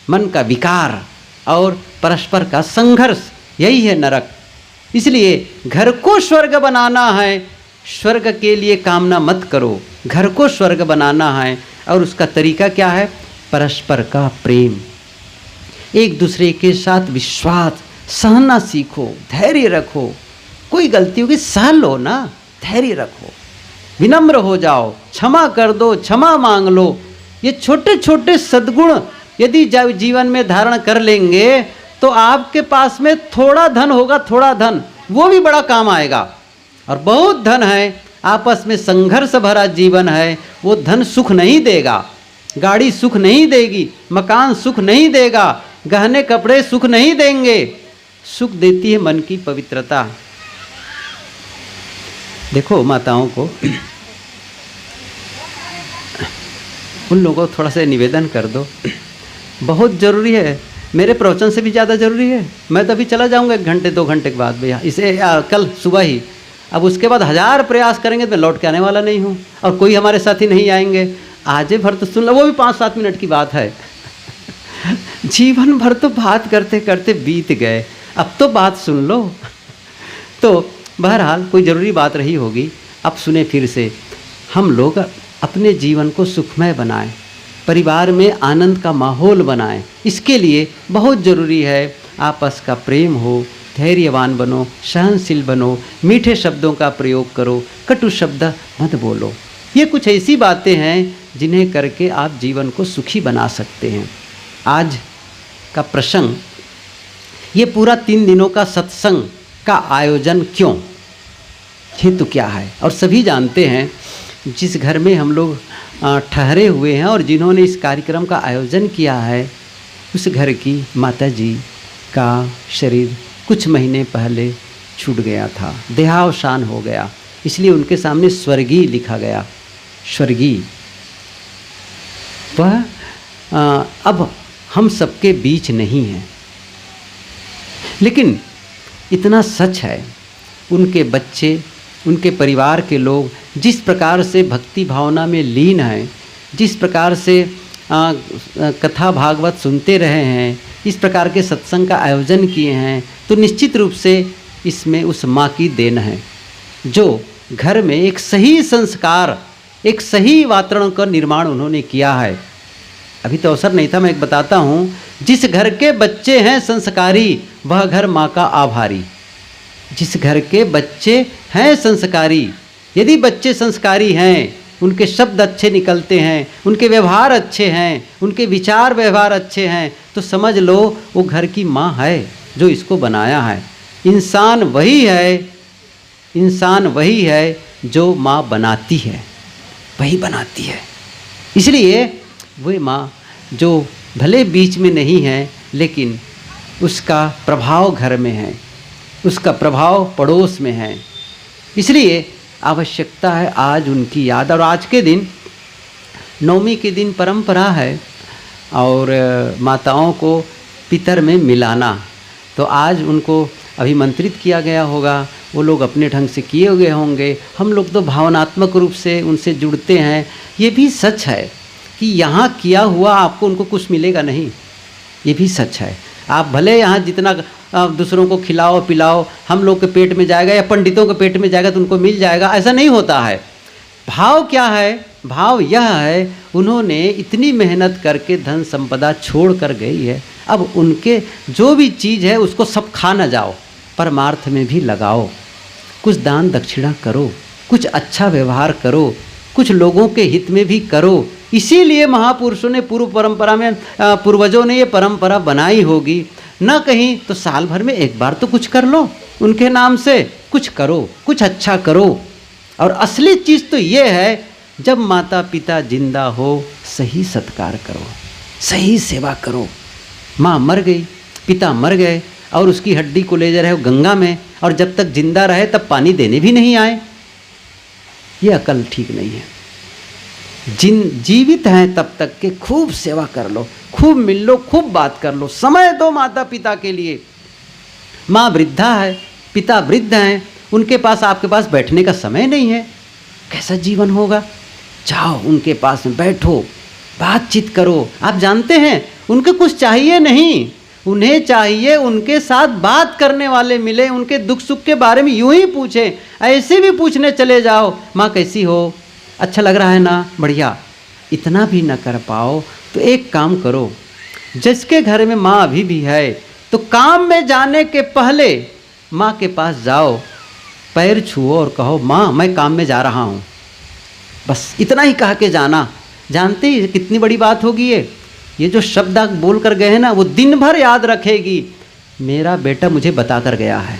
मन का विकार और परस्पर का संघर्ष, यही है नरक। इसलिए घर को स्वर्ग बनाना है, स्वर्ग के लिए कामना मत करो, घर को स्वर्ग बनाना है। और उसका तरीका क्या है? परस्पर का प्रेम, एक दूसरे के साथ विश्वास, सहना सीखो, धैर्य रखो। कोई गलती होगी सह लो ना, धैर्य रखो, विनम्र हो जाओ, क्षमा कर दो, क्षमा मांग लो। ये छोटे छोटे सद्गुण यदि जीवन में धारण कर लेंगे तो आपके पास में थोड़ा धन होगा, थोड़ा धन, वो भी बड़ा काम आएगा। और बहुत धन है, आपस में संघर्ष भरा जीवन है, वो धन सुख नहीं देगा, गाड़ी सुख नहीं देगी, मकान सुख नहीं देगा, गहने कपड़े सुख नहीं देंगे। सुख देती है मन की पवित्रता। देखो माताओं को, उन लोगों को थोड़ा सा निवेदन कर दो, बहुत ज़रूरी है, मेरे प्रवचन से भी ज़्यादा ज़रूरी है। मैं तो अभी चला जाऊँगा 1 घंटे 2 घंटे के बाद भैया, इसे कल सुबह ही। अब उसके बाद 1000 प्रयास करेंगे तो मैं लौट के आने वाला नहीं हूँ, और कोई हमारे साथी नहीं आएंगे। आज भर तो सुन लो, वो भी 5-7 मिनट की बात है। जीवन भर तो बात करते करते बीत गए, अब तो बात सुन लो। तो बहरहाल कोई ज़रूरी बात रही होगी, अब सुने फिर से। हम लोग अपने जीवन को सुखमय बनाएं, परिवार में आनंद का माहौल बनाएं। इसके लिए बहुत ज़रूरी है आपस का प्रेम हो, धैर्यवान बनो, सहनशील बनो, मीठे शब्दों का प्रयोग करो, कटु शब्द मत बोलो। ये कुछ ऐसी बातें हैं जिन्हें करके आप जीवन को सुखी बना सकते हैं। आज का प्रसंग, ये पूरा 3 दिनों का सत्संग का आयोजन क्यों, हेतु क्या है? और सभी जानते हैं जिस घर में हम लोग ठहरे हुए हैं और जिन्होंने इस कार्यक्रम का आयोजन किया है, उस घर की माता जी का शरीर कुछ महीने पहले छूट गया था, देहावसान हो गया। इसलिए उनके सामने स्वर्गीय लिखा गया, स्वर्गीय। वह अब हम सबके बीच नहीं है, लेकिन इतना सच है, उनके बच्चे, उनके परिवार के लोग जिस प्रकार से भक्ति भावना में लीन हैं, जिस प्रकार से कथा भागवत सुनते रहे हैं, इस प्रकार के सत्संग का आयोजन किए हैं, तो निश्चित रूप से इसमें उस माँ की देन है जो घर में एक सही संस्कार, एक सही वातावरण का निर्माण उन्होंने किया है। अभी तो अवसर नहीं था, मैं एक बताता हूँ। जिस घर के बच्चे हैं संस्कारी, वह घर माँ का आभारी। जिस घर के बच्चे हैं संस्कारी, यदि बच्चे संस्कारी हैं, उनके शब्द अच्छे निकलते हैं, उनके व्यवहार अच्छे हैं, उनके विचार व्यवहार अच्छे हैं, तो समझ लो वो घर की माँ है जो इसको बनाया है। इंसान वही है, इंसान वही है जो माँ बनाती है, वही बनाती है। इसलिए वही माँ जो भले बीच में नहीं है, लेकिन उसका प्रभाव घर में है, उसका प्रभाव पड़ोस में है। इसलिए आवश्यकता है आज उनकी याद। और आज के दिन, नवमी के दिन परंपरा है और माताओं को पितर में मिलाना, तो आज उनको अभिमंत्रित किया गया होगा, वो लोग अपने ढंग से किए हुए होंगे। हम लोग तो भावनात्मक रूप से उनसे जुड़ते हैं। ये भी सच है कि यहाँ किया हुआ आपको उनको कुछ मिलेगा नहीं, ये भी सच है। आप भले यहाँ जितना दूसरों को खिलाओ पिलाओ, हम लोग के पेट में जाएगा या पंडितों के पेट में जाएगा तो उनको मिल जाएगा, ऐसा नहीं होता है। भाव क्या है? भाव यह है, उन्होंने इतनी मेहनत करके धन संपदा छोड़ कर गई है, अब उनके जो भी चीज़ है उसको सब खा न जाओ, परमार्थ में भी लगाओ, कुछ दान दक्षिणा करो, कुछ अच्छा व्यवहार करो, कुछ लोगों के हित में भी करो। इसीलिए महापुरुषों ने, पूर्व परंपरा में पूर्वजों ने ये परंपरा बनाई होगी। न कहीं तो साल भर में एक बार तो कुछ कर लो, उनके नाम से कुछ करो, कुछ अच्छा करो। और असली चीज़ तो ये है, जब माता पिता जिंदा हो सही सत्कार करो, सही सेवा करो। माँ मर गई, पिता मर गए और उसकी हड्डी को ले जा रहे हो गंगा में, और जब तक जिंदा रहे तब पानी देने भी नहीं आए, ये अकल ठीक नहीं है। जीवित हैं तब तक के खूब सेवा कर लो, खूब मिल लो, खूब बात कर लो, समय दो माता पिता के लिए। माँ वृद्धा है, पिता वृद्ध हैं, उनके पास आपके पास बैठने का समय नहीं है, कैसा जीवन होगा। जाओ उनके पास में बैठो, बातचीत करो। आप जानते हैं उनको कुछ चाहिए नहीं, उन्हें चाहिए उनके साथ बात करने वाले मिले, उनके दुख सुख के बारे में यूं ही पूछे, ऐसे भी पूछने चले जाओ, माँ कैसी हो, अच्छा लग रहा है ना, बढ़िया। इतना भी न कर पाओ तो एक काम करो, जिसके घर में माँ अभी भी है तो काम में जाने के पहले माँ के पास जाओ, पैर छुओ और कहो माँ मैं काम में जा रहा हूँ, बस इतना ही कह के जाना। जानते ही कितनी बड़ी बात होगी ये जो शब्द आप बोल कर गए हैं ना, वो दिन भर याद रखेगी, मेरा बेटा मुझे बता कर गया है।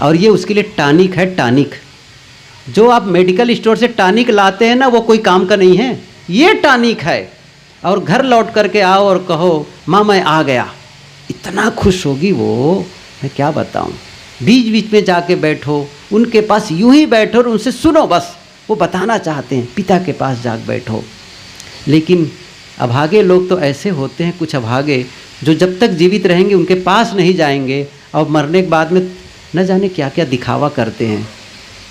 और ये उसके लिए टॉनिक है, टॉनिक। जो आप मेडिकल स्टोर से टॉनिक लाते हैं ना, वो कोई काम का नहीं है, ये टॉनिक है। और घर लौट करके आओ और कहो माँ मैं आ गया, इतना खुश होगी वो, मैं क्या बताऊँ। बीच बीच में जाके बैठो, उनके पास यूं ही बैठो और उनसे सुनो, बस वो बताना चाहते हैं, पिता के पास जाके बैठो। लेकिन अभागे लोग तो ऐसे होते हैं, कुछ अभागे जो जब तक जीवित रहेंगे उनके पास नहीं जाएंगे, और मरने के बाद में न जाने क्या क्या दिखावा करते हैं।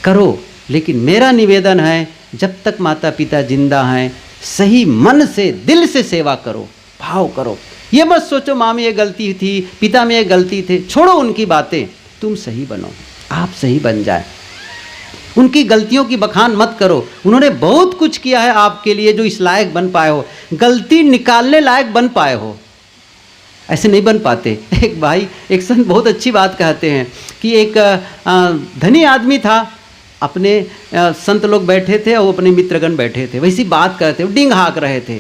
करो, लेकिन मेरा निवेदन है जब तक माता पिता जिंदा हैं सही मन से दिल से सेवा करो, भाव करो। ये मत सोचो माँ में ये गलती थी, पिता में ये गलती थे, छोड़ो उनकी बातें, तुम सही बनो, आप सही बन जाए। उनकी गलतियों की बखान मत करो, उन्होंने बहुत कुछ किया है आपके लिए जो इस लायक बन पाए हो, गलती निकालने लायक बन पाए हो, ऐसे नहीं बन पाते। एक भाई, एक संत बहुत अच्छी बात कहते हैं कि एक धनी आदमी था, अपने संत लोग बैठे थे और अपने मित्रगण बैठे थे, वैसी बात करते थे, डींग हाँक रहे थे,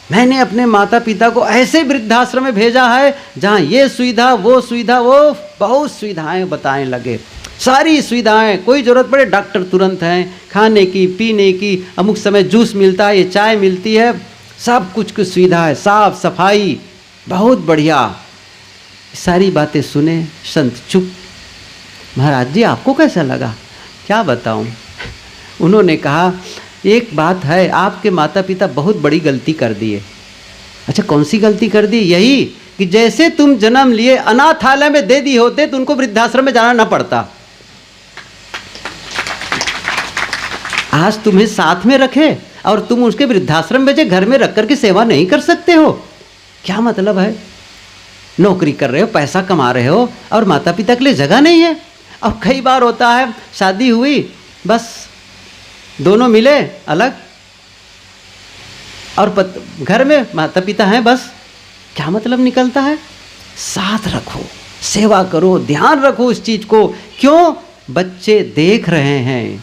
मैंने अपने माता पिता को ऐसे वृद्धाश्रम में भेजा है जहाँ ये सुविधा वो सुविधा, वो बहुत सुविधाएं बताने लगे, सारी सुविधाएं, कोई ज़रूरत पड़े डॉक्टर तुरंत हैं, खाने की पीने की, अमुक समय जूस मिलता है, ये चाय मिलती है, सब कुछ की सुविधा है, साफ सफाई, बहुत बढ़िया। सारी बातें सुने, संत चुप। महाराज जी आपको कैसा लगा? क्या बताऊं। उन्होंने कहा एक बात है, आपके माता पिता बहुत बड़ी गलती कर दिए। अच्छा कौन सी गलती कर दी? यही कि जैसे तुम जन्म लिए अनाथालय में दे दी होते तो उनको वृद्धाश्रम में जाना ना पड़ता। आज तुम्हें साथ में रखे और तुम उसके वृद्धाश्रम में जे घर में रख कर के सेवा नहीं कर सकते हो, क्या मतलब है? नौकरी कर रहे हो, पैसा कमा रहे हो और माता पिता के लिए जगह नहीं है। और कई बार होता है शादी हुई, बस दोनों मिले अलग और घर में माता पिता हैं, बस क्या मतलब निकलता है? साथ रखो, सेवा करो, ध्यान रखो इस चीज़ को। क्यों? बच्चे देख रहे हैं,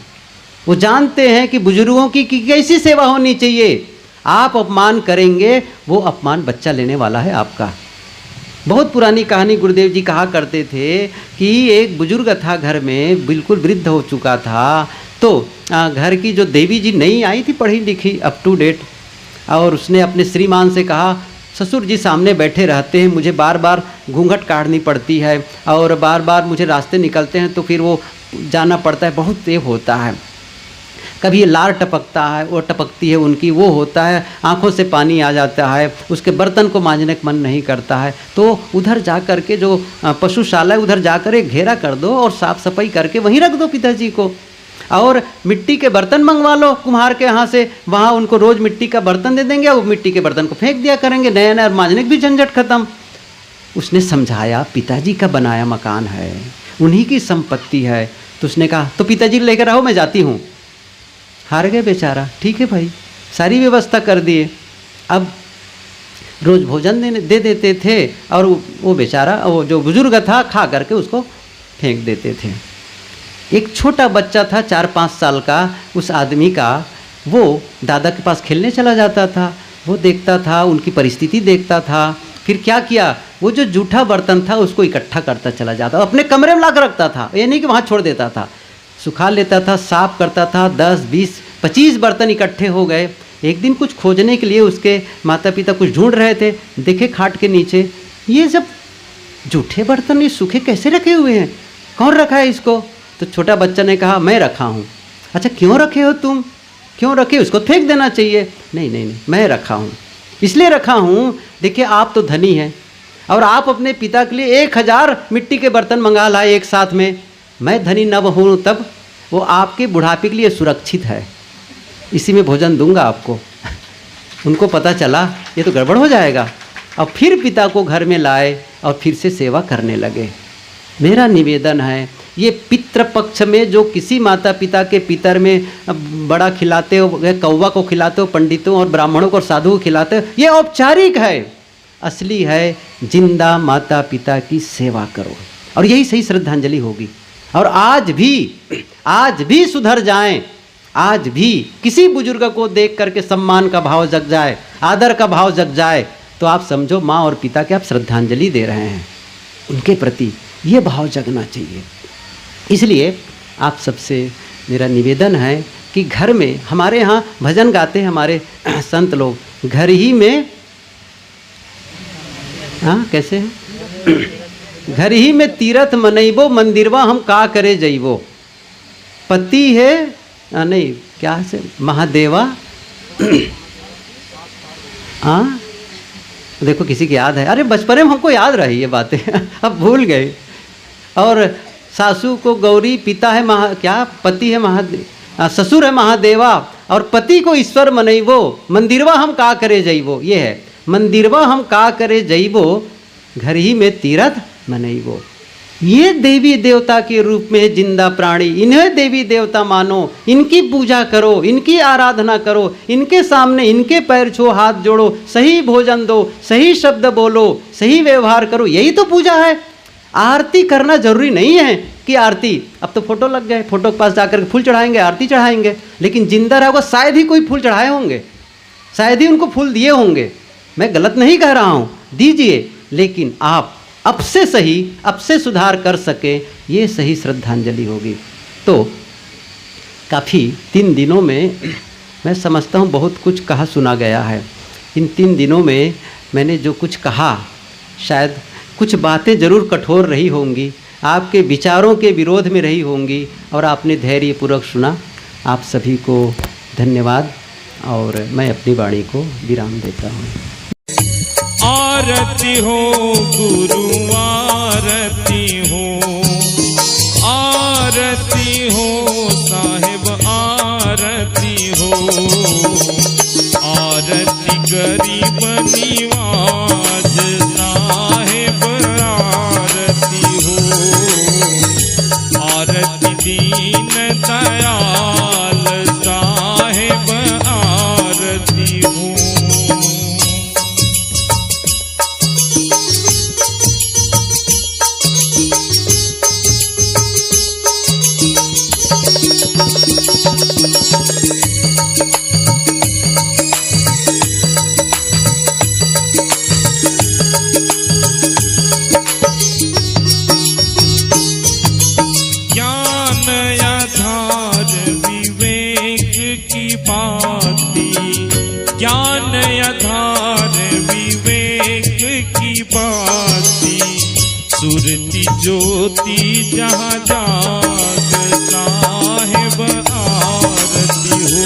वो जानते हैं कि बुजुर्गों की कैसी सेवा होनी चाहिए। आप अपमान करेंगे, वो अपमान बच्चा लेने वाला है आपका। बहुत पुरानी कहानी गुरुदेव जी कहा करते थे कि एक बुजुर्ग था घर में, बिल्कुल वृद्ध हो चुका था, तो घर की जो देवी जी नई आई थी, पढ़ी लिखी अप टू डेट, और उसने अपने श्रीमान से कहा ससुर जी सामने बैठे रहते हैं, मुझे बार बार घूंघट काटनी पड़ती है और बार बार मुझे रास्ते निकलते हैं तो फिर वो जाना पड़ता है, बहुत तेज होता है, कभी लार टपकता है, वो टपकती है उनकी, वो होता है, आंखों से पानी आ जाता है, उसके बर्तन को मांजने का मन नहीं करता है। तो उधर जा कर के जो पशुशाला है उधर जाकर एक घेरा कर दो और साफ़ सफाई करके वहीं रख दो पिताजी को, और मिट्टी के बर्तन मंगवा लो कुम्हार के यहाँ से, वहाँ उनको रोज़ मिट्टी का बर्तन दे देंगे, वो मिट्टी के बर्तन को फेंक दिया करेंगे, नया नया मांजने की भी झंझट खत्म। उसने समझाया पिताजी का बनाया मकान है, उन्हीं की संपत्ति है। तो उसने कहा तो पिताजी लेकर आओ, मैं जाती हूँ। हार गए बेचारा, ठीक है भाई, सारी व्यवस्था कर दिए। अब रोज़ भोजन दे देते थे और वो बेचारा, वो जो बुजुर्ग था, खा करके उसको फेंक देते थे। एक छोटा बच्चा था 4-5 साल का, उस आदमी का, वो दादा के पास खेलने चला जाता था, वो देखता था, उनकी परिस्थिति देखता था फिर क्या किया, वो जो जूठा बर्तन था उसको इकट्ठा करता चला जाता, अपने कमरे में ला कर रखता था, ये नहीं कि वहाँ छोड़ देता था, सुखा लेता था, साफ करता था। 10, 20, 25 बर्तन इकट्ठे हो गए। एक दिन कुछ खोजने के लिए उसके माता पिता कुछ ढूंढ रहे थे, देखे खाट के नीचे ये सब जूठे बर्तन, ये सूखे कैसे रखे हुए हैं, कौन रखा है इसको? तो छोटा बच्चा ने कहा मैं रखा हूँ। अच्छा क्यों रखे हो तुम, क्यों रखे, उसको फेंक देना चाहिए। नहीं नहीं नहीं, मैं रखा हूँ, इसलिए रखा हूँ, देखिए आप तो धनी हैं और आप अपने पिता के लिए 1000 मिट्टी के बर्तन मंगा लाए एक साथ में, मैं धनी न हूँ तब वो आपके बुढ़ापे के लिए सुरक्षित है, इसी में भोजन दूंगा आपको। उनको पता चला ये तो गड़बड़ हो जाएगा, और फिर पिता को घर में लाए और फिर से सेवा करने लगे। मेरा निवेदन है, ये पितृपक्ष में जो किसी माता पिता के पितर में बड़ा खिलाते हो, कौवा को खिलाते हो, पंडितों और ब्राह्मणों को और साधु को खिलाते हो, ये औपचारिक है। असली है जिंदा माता पिता की सेवा करो, और यही सही श्रद्धांजलि होगी। और आज भी सुधर जाएं, आज भी किसी बुजुर्ग को देख करके सम्मान का भाव जग जाए, आदर का भाव जग जाए, तो आप समझो माँ और पिता के आप श्रद्धांजलि दे रहे हैं, उनके प्रति ये भाव जगना चाहिए। इसलिए आप सबसे मेरा निवेदन है कि घर में, हमारे यहाँ भजन गाते हैं हमारे संत लोग, घर ही में, हाँ कैसे है, घर ही में तीरथ मनैबो, मंदिरवा हम का करे जइबो, पति है नहीं क्या से महादेवा। हाँ देखो किसी की याद है, अरे बचपन में हमको याद रही ये बातें अब भूल गए। और सासू को गौरी, पिता है क्या पति है महादेव, ससुर है महादेवा, और पति को ईश्वर मनैबो, मंदिरवा हम का करे जइबो, ये है मंदिरवा हम का करे जइबो, घर ही में तीरथ मनैबो। ये देवी देवता के रूप में जिंदा प्राणी, इन्हें देवी देवता मानो, इनकी पूजा करो, इनकी आराधना करो, इनके सामने इनके पैर छो, हाथ जोड़ो, सही भोजन दो, सही शब्द बोलो, सही व्यवहार करो, यही तो पूजा है। आरती करना जरूरी नहीं है कि आरती, अब तो फोटो लग गए, फोटो के पास जाकर फूल चढ़ाएंगे, आरती चढ़ाएंगे, लेकिन जिंदा रहोगा शायद ही कोई फूल चढ़ाए होंगे, शायद ही उनको फूल दिए होंगे। मैं गलत नहीं कह रहा हूँ, दीजिए, लेकिन आप अब से सही, अब से सुधार कर सके, ये सही श्रद्धांजलि होगी। तो काफ़ी 3 दिनों में मैं समझता हूँ बहुत कुछ कहा सुना गया है। इन 3 दिनों में मैंने जो कुछ कहा, शायद कुछ बातें ज़रूर कठोर रही होंगी, आपके विचारों के विरोध में रही होंगी, और आपने धैर्यपूर्वक सुना। आप सभी को धन्यवाद, और मैं अपनी वाणी को विराम देता हूँ। आरती हो गुरु आरती हो, आरती हो साहिब आरती हो, आरती गरीब निवाज साहिब आरती हो, आरती दीन दयाल साहिब आरती हो। ज्ञान आधार विवेक की बाती, सुरती ज्योति जहाँ जाग साहिब आरती हो,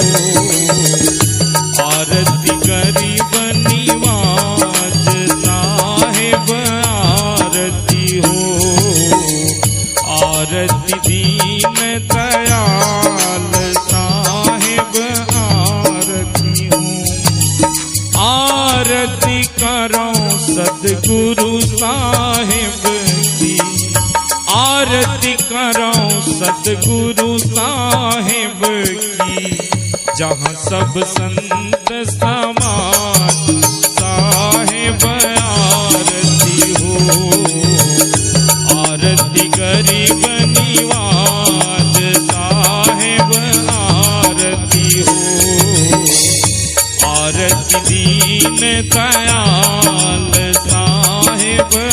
आरती गरीब निवाज साहिब आरती हो, आरती दीन दयाल साहिब आरती हो, आरती करो सतगुरु साहिब की, आरती करो सतगुरु साहिब की, जहाँ सब संत समाज साहिब आरती हो, आरती गरीब निवाज साहिब आरती हो, आरती दीन दयाल सा साहेब